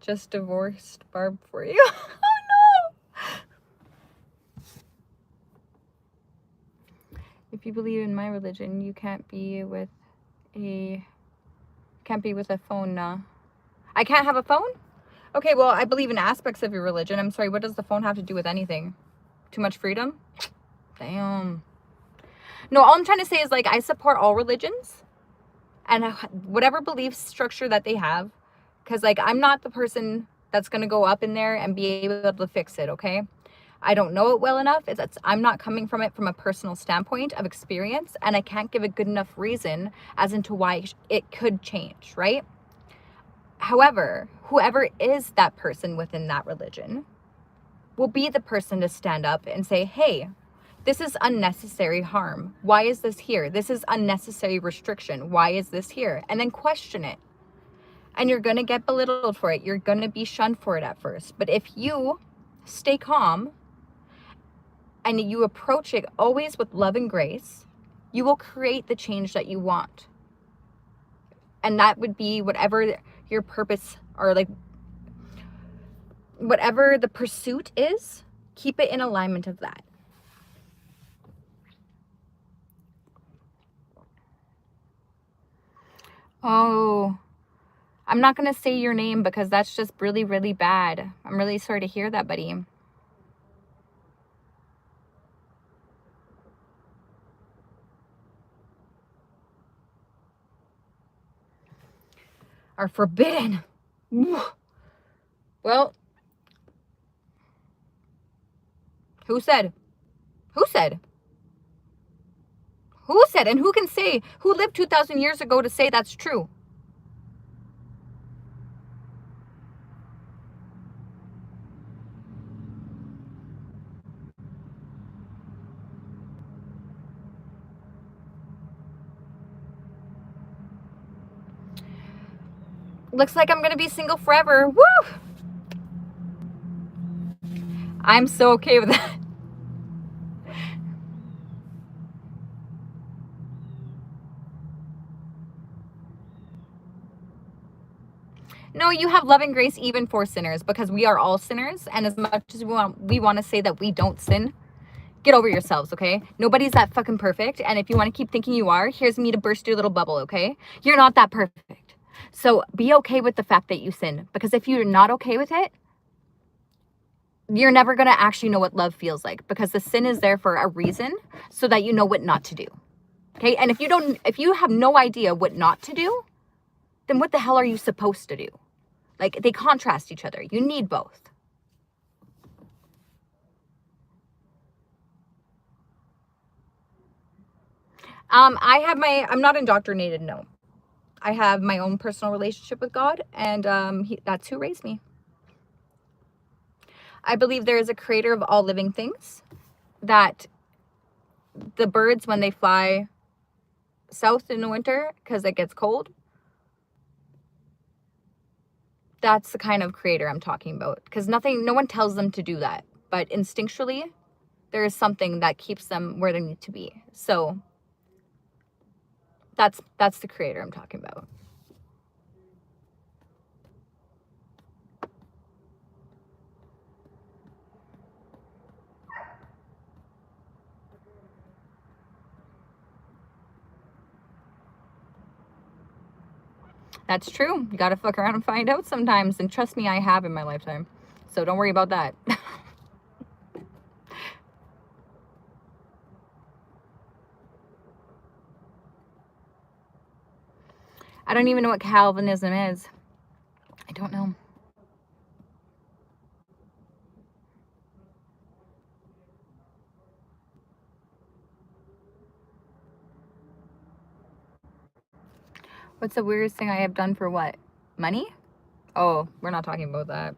Just divorced Barb for you. Oh no. If you believe in my religion, you can't be with a phone. I can't have a phone? Okay, well, I believe in aspects of your religion. I'm sorry, what does the phone have to do with anything? Too much freedom? Damn. No, all I'm trying to say is like I support all religions and whatever belief structure that they have, because like I'm not the person that's going to go up in there and be able to fix it, okay? I don't know it well enough. I'm not coming from it from a personal standpoint of experience, and I can't give a good enough reason as into why it could change, right? However, whoever is that person within that religion will be the person to stand up and say, hey, this is unnecessary harm. Why is this here? This is unnecessary restriction. Why is this here? And then question it. And you're going to get belittled for it. You're going to be shunned for it at first. But if you stay calm and you approach it always with love and grace, you will create the change that you want. And that would be whatever your purpose or like whatever the pursuit is, keep it in alignment of that. Oh, I'm not going to say your name because that's just really, really bad. I'm really sorry to hear that, buddy. Are forbidden. Well, who said? Who said? Who said? And who can say? Who lived 2,000 years ago to say that's true? Looks like I'm going to be single forever. Woo! I'm so okay with that. No, you have love and grace even for sinners because we are all sinners. And as much as we want to say that we don't sin, get over yourselves, okay? Nobody's that fucking perfect. And if you want to keep thinking you are, here's me to burst your little bubble, okay? You're not that perfect. So be okay with the fact that you sin, because if you're not okay with it, you're never going to actually know what love feels like, because the sin is there for a reason so that you know what not to do. Okay? And if you have no idea what not to do, then what the hell are you supposed to do? Like, they contrast each other. You need both. I'm not indoctrinated, no. I have my own personal relationship with God, and that's who raised me. I believe there is a creator of all living things, that the birds, when they fly south in the winter because it gets cold, that's the kind of creator I'm talking about. Because no one tells them to do that, but instinctually, there is something that keeps them where they need to be. So that's the creator I'm talking about. That's true. You gotta fuck around and find out sometimes. And trust me, I have in my lifetime. So don't worry about that. I don't even know what Calvinism is. I don't know. What's the weirdest thing I have done for what? Money? Oh, we're not talking about that.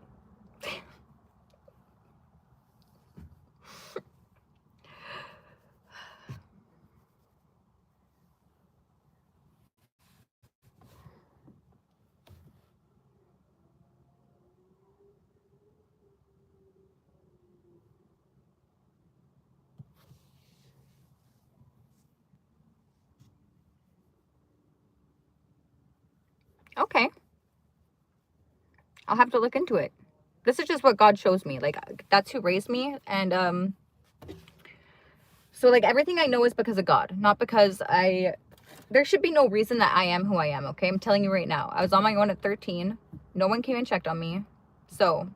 Okay. I'll have to look into it. This is just what God shows me. Like, that's who raised me. And so like everything I know is because of God, not because there should be no reason that I am who I am, okay? I'm telling you right now. I was on my own at 13. No one came and checked on me. So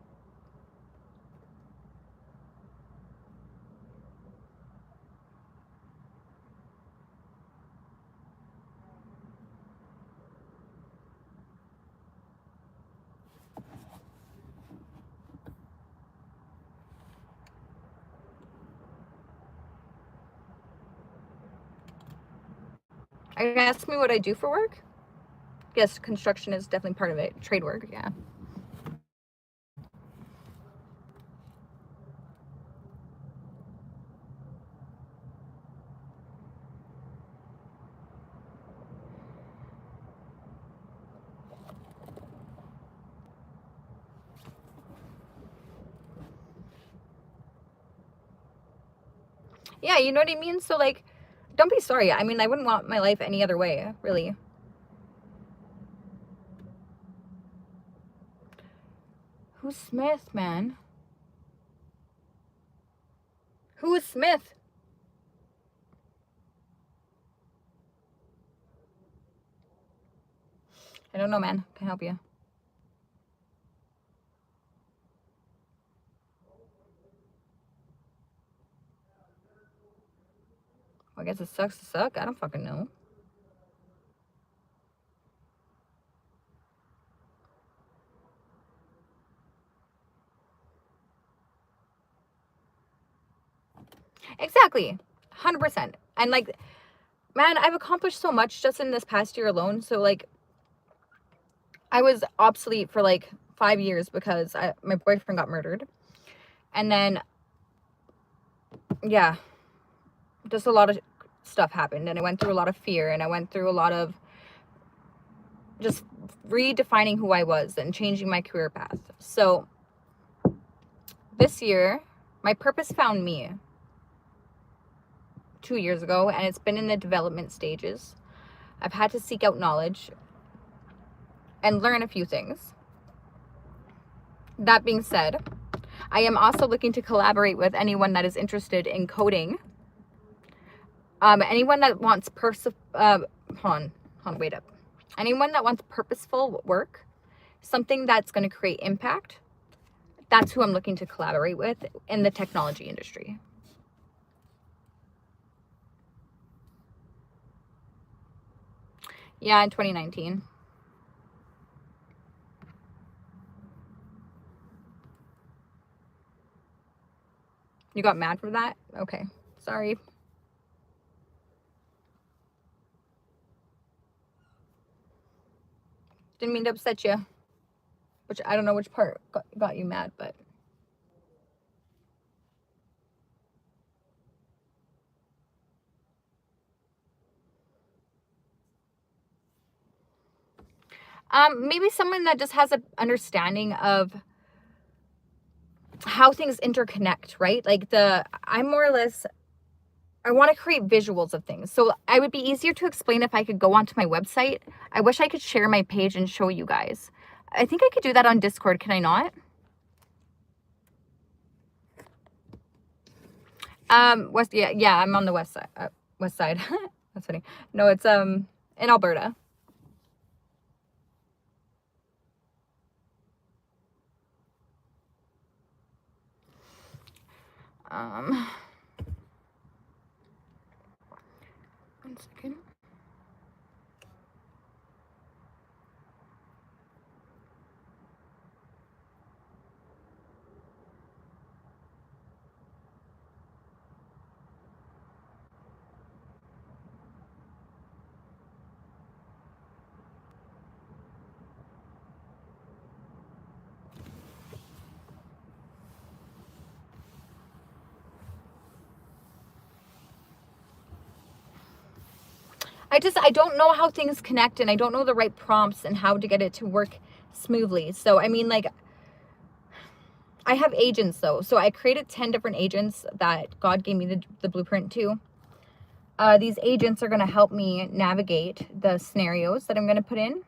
Are you asking me what I do for work? Yes, construction is definitely part of it. Trade work, yeah. Yeah, you know what I mean? So, like, don't be sorry. I mean, I wouldn't want my life any other way, really. Who's Smith, man? Who is Smith? I don't know, man. Can't help you. Well, I guess it sucks to suck. I don't fucking know. Exactly. 100%. And, like, man, I've accomplished so much just in this past year alone. So, like, I was obsolete for, like, 5 years because my boyfriend got murdered. And then, yeah, just a lot of stuff happened. And I went through a lot of fear. And I went through a lot of just redefining who I was and changing my career path. So, this year, my purpose found me 2 years ago. And it's been in the development stages. I've had to seek out knowledge and learn a few things. That being said, I am also looking to collaborate with anyone that is interested in coding. Anyone that wants wait up. Anyone that wants purposeful work, something that's going to create impact, that's who I'm looking to collaborate with in the technology industry. Yeah, in 2019. You got mad for that? Okay. Sorry. Didn't mean to upset you. Which I don't know which part got you mad, but maybe someone that just has an understanding of how things interconnect, right? Like I'm more or less, I want to create visuals of things. So I would be easier to explain if I could go onto my website. I wish I could share my page and show you guys. I think I could do that on Discord. Can I not? Yeah, I'm on the west side. West side. That's funny. No, it's in Alberta. Um, 1 second. I don't know how things connect, and I don't know the right prompts and how to get it to work smoothly. So, I mean, like, I have agents though. So I created 10 different agents that God gave me the blueprint to. These agents are going to help me navigate the scenarios that I'm going to put in.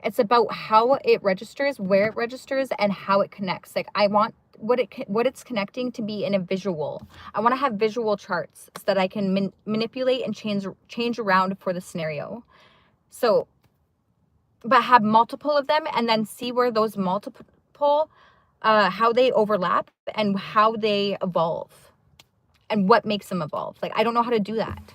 It's about how it registers, where it registers, and how it connects. Like, I want what it's connecting to be in a visual. I want to have visual charts so that I can manipulate and change around for the scenario. So, but have multiple of them, and then see where those multiple, how they overlap and how they evolve and what makes them evolve. Like, I don't know how to do that.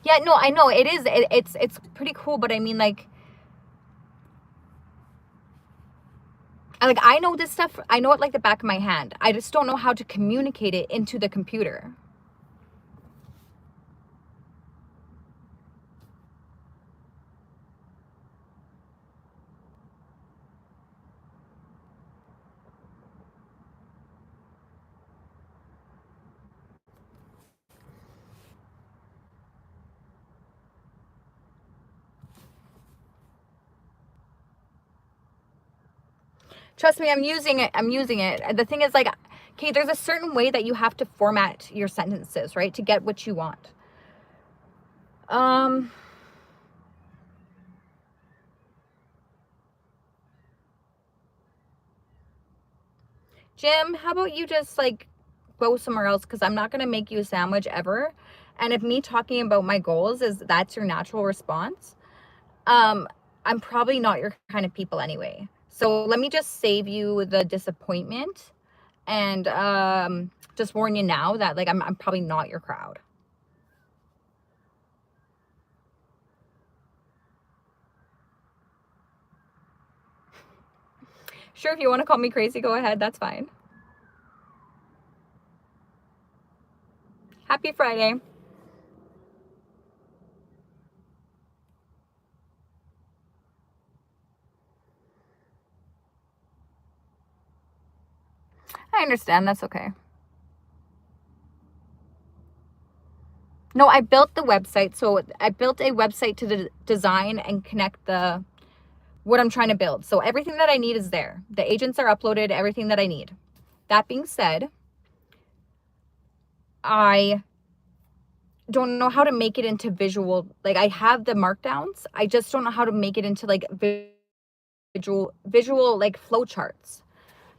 Yeah, no, I know it is. It's pretty cool, but I mean, like I know this stuff. I know it like the back of my hand. I just don't know how to communicate it into the computer. Trust me, I'm using it. I'm using it. The thing is, like, okay, there's a certain way that you have to format your sentences, right, to get what you want. Jim, how about you just like go somewhere else, because I'm not going to make you a sandwich ever. And if me talking about my goals is that's your natural response, I'm probably not your kind of people anyway. So let me just save you the disappointment and just warn you now that like I'm probably not your crowd. Sure, if you want to call me crazy, go ahead. That's fine. Happy Friday. I understand. That's okay. No, I built the website. So I built a website to design and connect what I'm trying to build. So everything that I need is there. The agents are uploaded, everything that I need. That being said, I don't know how to make it into visual. Like I have the markdowns. I just don't know how to make it into like visual like flow charts.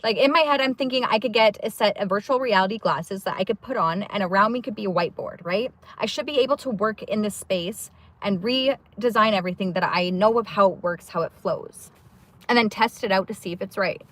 Like in my head, I'm thinking I could get a set of virtual reality glasses that I could put on, and around me could be a whiteboard, right? I should be able to work in this space and redesign everything that I know of how it works, how it flows, and then test it out to see if it's right.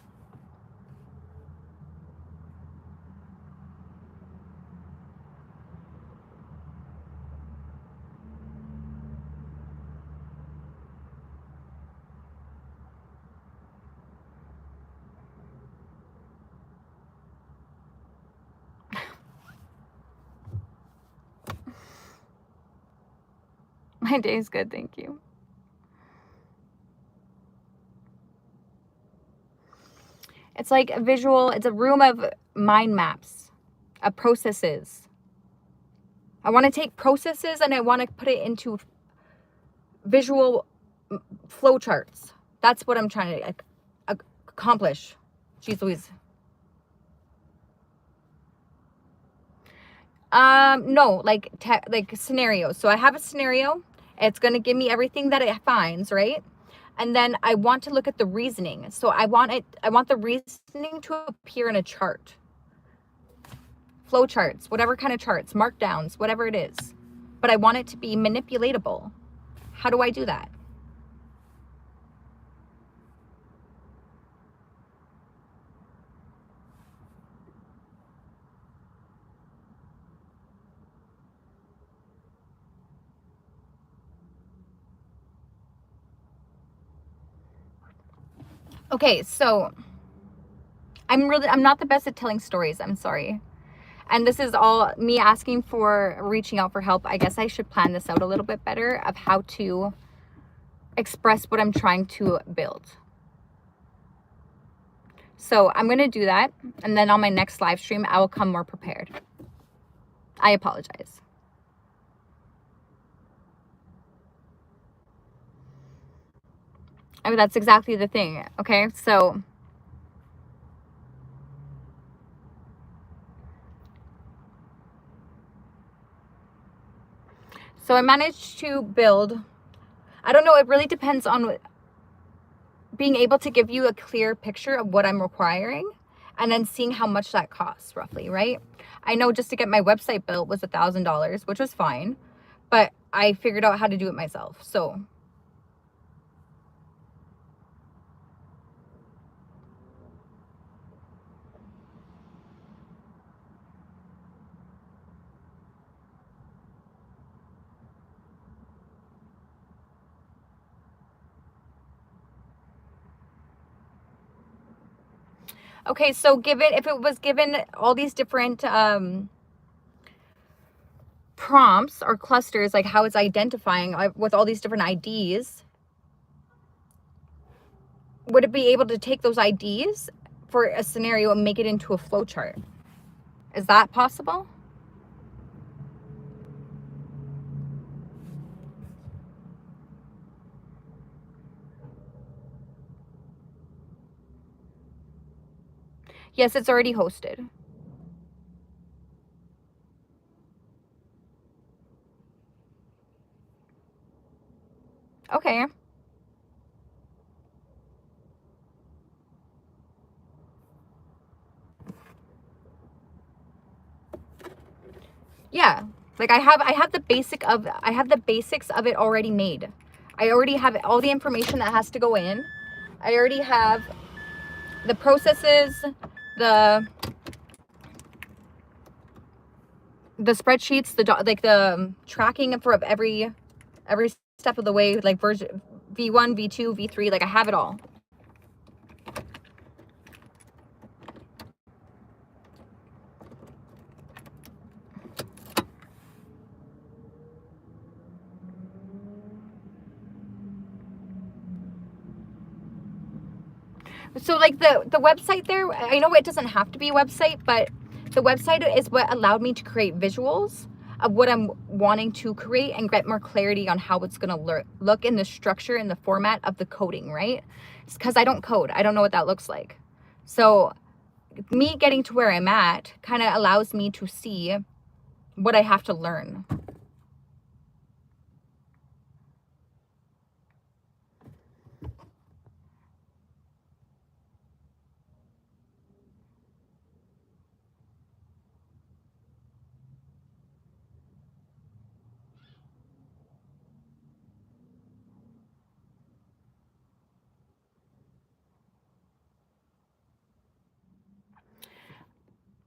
My day is good, thank you. It's like a visual, it's a room of mind maps, of processes. I want to take processes and I want to put it into visual flow charts. That's what I'm trying to accomplish. Jeez Louise. No, like scenarios. So I have a scenario. It's going to give me everything that it finds, right? And then I want to look at the reasoning. So I want the reasoning to appear in a chart. Flow charts, whatever kind of charts, markdowns, whatever it is. But I want it to be manipulatable. How do I do that? Okay, so I'm not the best at telling stories. I'm sorry. And this is all me asking for reaching out for help. I guess I should plan this out a little bit better of how to express what I'm trying to build. So I'm going to do that. And then on my next live stream, I will come more prepared. I apologize. I mean, that's exactly the thing. Okay. So I managed to build, I don't know, it really depends on being able to give you a clear picture of what I'm requiring and then seeing how much that costs roughly, right? I know just to get my website built was $1,000, which was fine, but I figured out how to do it myself. So Okay, so if it was given all these different prompts or clusters, like how it's identifying with all these different IDs, would it be able to take those IDs for a scenario and make it into a flowchart? Is that possible? Yes, it's already hosted. Okay. Yeah. Like I have the basics of it already made. I already have all the information that has to go in. I already have the processes, the spreadsheets, like the tracking for every step of the way, like version V1, V2, V3, like I have it all. So like the website there, I know it doesn't have to be a website, but the website is what allowed me to create visuals of what I'm wanting to create and get more clarity on how it's going to look in the structure and the format of the coding, right? Because I don't code. I don't know what that looks like. So me getting to where I'm at kind of allows me to see what I have to learn.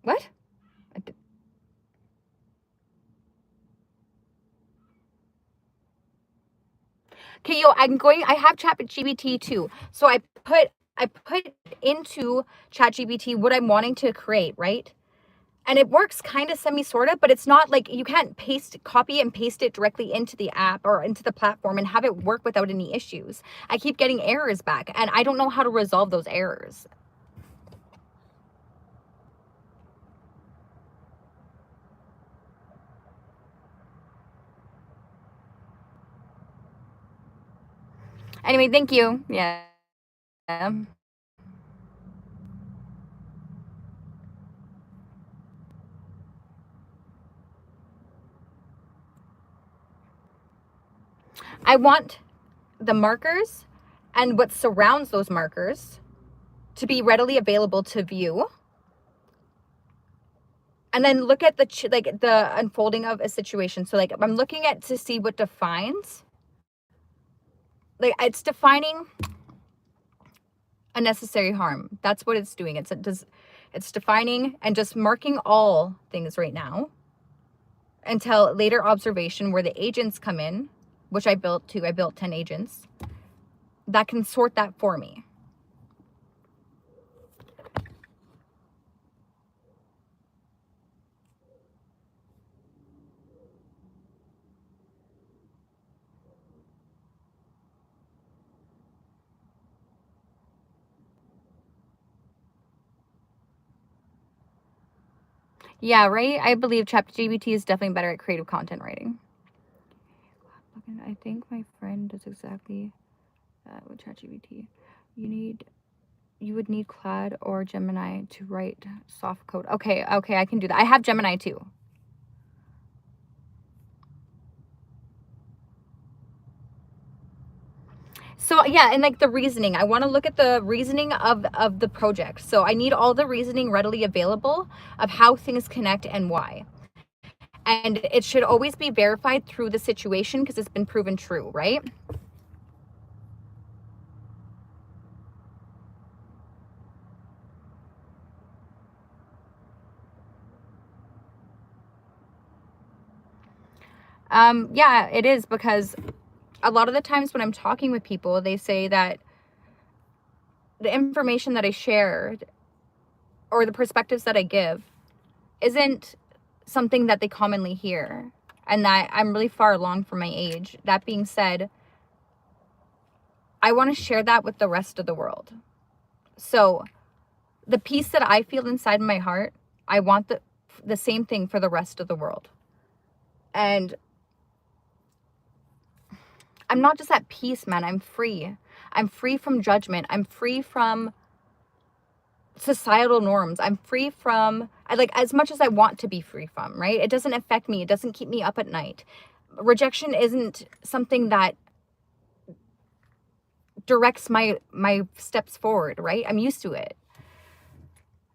What? Okay, yo, I have ChatGPT too. So I put into ChatGPT what I'm wanting to create, right? And it works kind of sort of, but it's not like you can't copy and paste it directly into the app or into the platform and have it work without any issues. I keep getting errors back and I don't know how to resolve those errors. Anyway, thank you. Yeah. I want the markers and what surrounds those markers to be readily available to view. And then look at the unfolding of a situation. So like I'm looking at to see what defines, like it's defining a necessary harm. That's what it's doing. It's defining and just marking all things right now until later observation where the agents come in, which I built 10 agents that can sort that for me. Yeah, right? I believe ChatGPT is definitely better at creative content writing. I think my friend does exactly that with ChatGPT. You would need Claude or Gemini to write soft code. Okay, I can do that. I have Gemini too. So yeah, and like the reasoning, I want to look at the reasoning of the project. So I need all the reasoning readily available of how things connect and why. And it should always be verified through the situation because it's been proven true, right? Yeah, it is, because a lot of the times when I'm talking with people, they say that the information that I shared or the perspectives that I give isn't something that they commonly hear, and that I'm really far along for my age. That being said, I want to share that with the rest of the world. So the peace that I feel inside my heart, I want the same thing for the rest of the world. And I'm not just at peace, man. I'm free. I'm free from judgment. I'm free from societal norms. I'm free from, like, as much as I want to be free from, right? It doesn't affect me. It doesn't keep me up at night. Rejection isn't something that directs my steps forward, right? I'm used to it.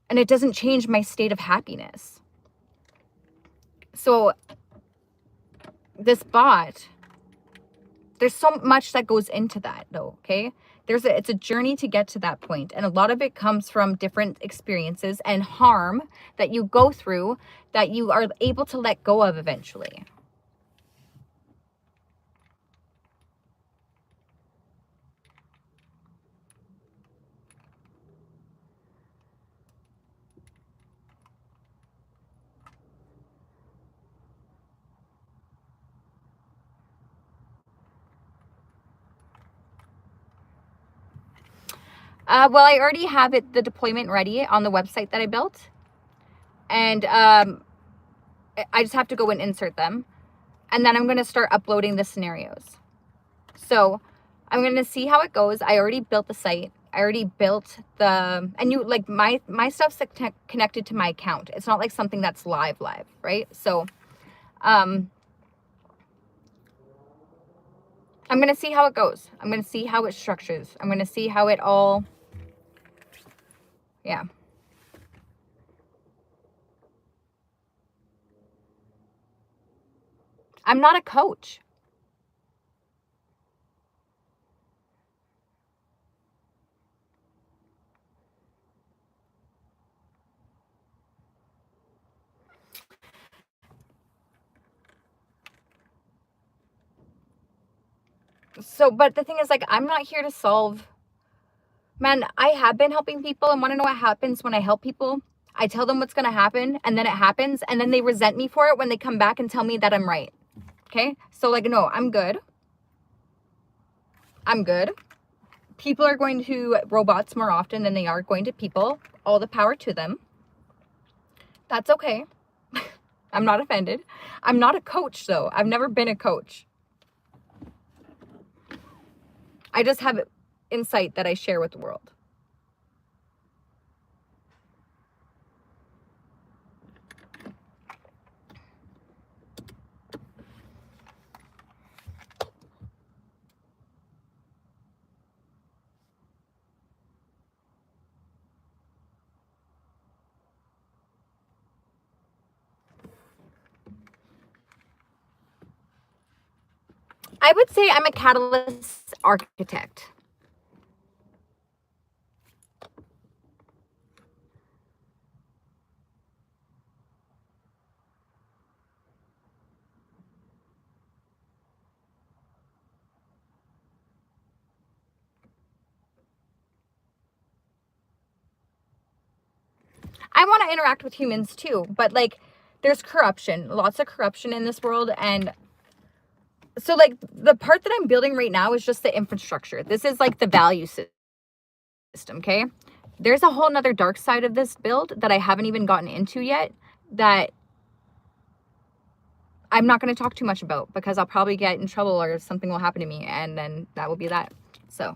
And it doesn't change my state of happiness. So this bot, there's so much that goes into that though, okay? It's a journey to get to that point. And a lot of it comes from different experiences and harm that you go through that you are able to let go of eventually. Well, I already have the deployment ready on the website that I built. And I just have to go and insert them. And then I'm going to start uploading the scenarios. So I'm going to see how it goes. I already built the site. I already built and you, like, my stuff's connected to my account. It's not like something that's live, right? So I'm going to see how it goes. I'm going to see how it structures. I'm going to see how it all, yeah. I'm not a coach. So, but the thing is, like, I'm not here to solve. Man, I have been helping people, and want to know what happens when I help people? I tell them what's going to happen, and then it happens, and then they resent me for it when they come back and tell me that I'm right. Okay? So, like, no, I'm good. I'm good. People are going to robots more often than they are going to people. All the power to them. That's okay. I'm not offended. I'm not a coach, though. I've never been a coach. I just have insight that I share with the world. I would say I'm a catalyst architect. I want to interact with humans too, but, like, there's corruption, lots of corruption in this world. And so, like, the part that I'm building right now is just the infrastructure. This is like the value system, okay? There's a whole nother dark side of this build that I haven't even gotten into yet, that I'm not going to talk too much about because I'll probably get in trouble or something will happen to me, and then that will be that. So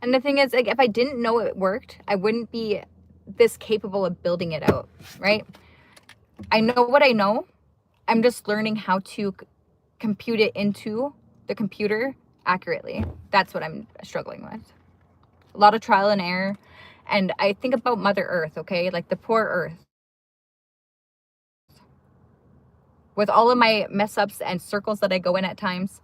and the thing is, like, if I didn't know it worked, I wouldn't be this capable of building it out, right? I know what I know. I'm just learning how to compute it into the computer accurately. That's what I'm struggling with. A lot of trial and error. And I think about Mother Earth, okay? Like, the poor Earth. with all of my mess ups and circles that I go in at times.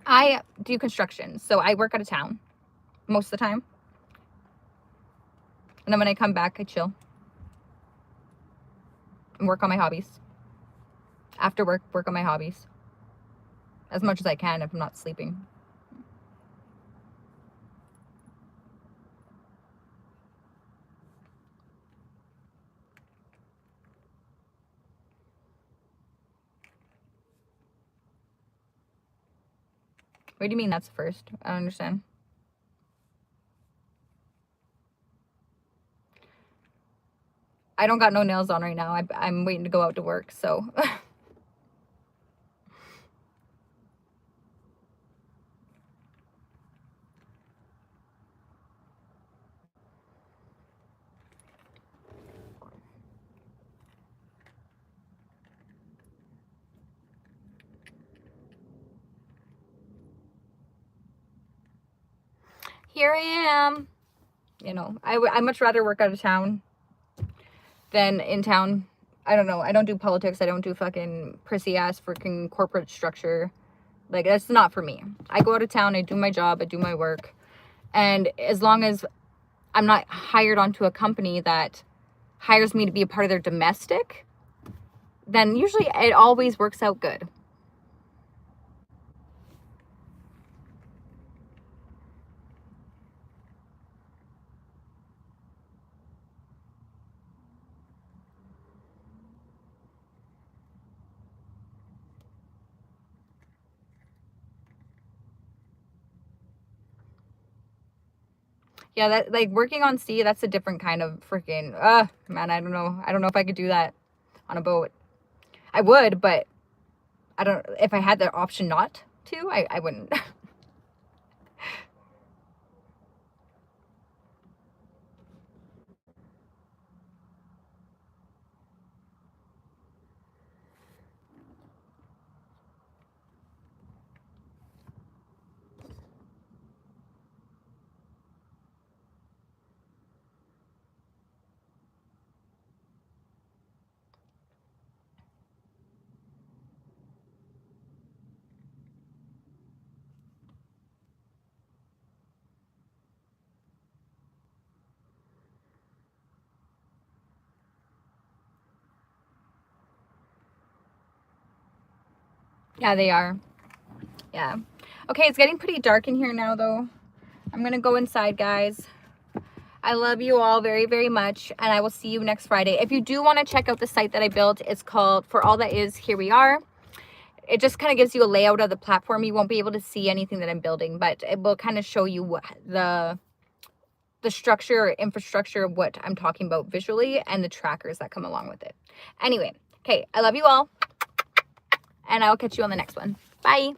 I do construction, so I work out of town most of the time. And then when I come back, I chill and work on my hobbies. After work, work on my hobbies as much as I can if I'm not sleeping. What do you mean that's first? I don't understand. I don't got no nails on right now. I'm waiting to go out to work, so. Here I am. You know, I much rather work out of town than in town. I don't know. I don't do politics. I don't do fucking prissy ass freaking corporate structure. Like, that's not for me. I go out of town. I do my job. I do my work. And as long as I'm not hired onto a company that hires me to be a part of their domestic, then usually it always works out good. Yeah, that, like, working on sea, that's a different kind of freaking, man, I don't know. I don't know if I could do that on a boat. I would, but I don't, if I had the option not to, I wouldn't. Yeah, they are. Yeah. Okay, it's getting pretty dark in here now, though. I'm gonna go inside, guys. I love you all very, very much, and I will see you next Friday. If you do want to check out the site that I built, it's called For All That Is, Here We Are. It just kind of gives you a layout of the platform. You won't be able to see anything that I'm building, but it will kind of show you what the structure or infrastructure of what I'm talking about visually and the trackers that come along with it. Anyway, okay, I love you all, and I'll catch you on the next one. Bye.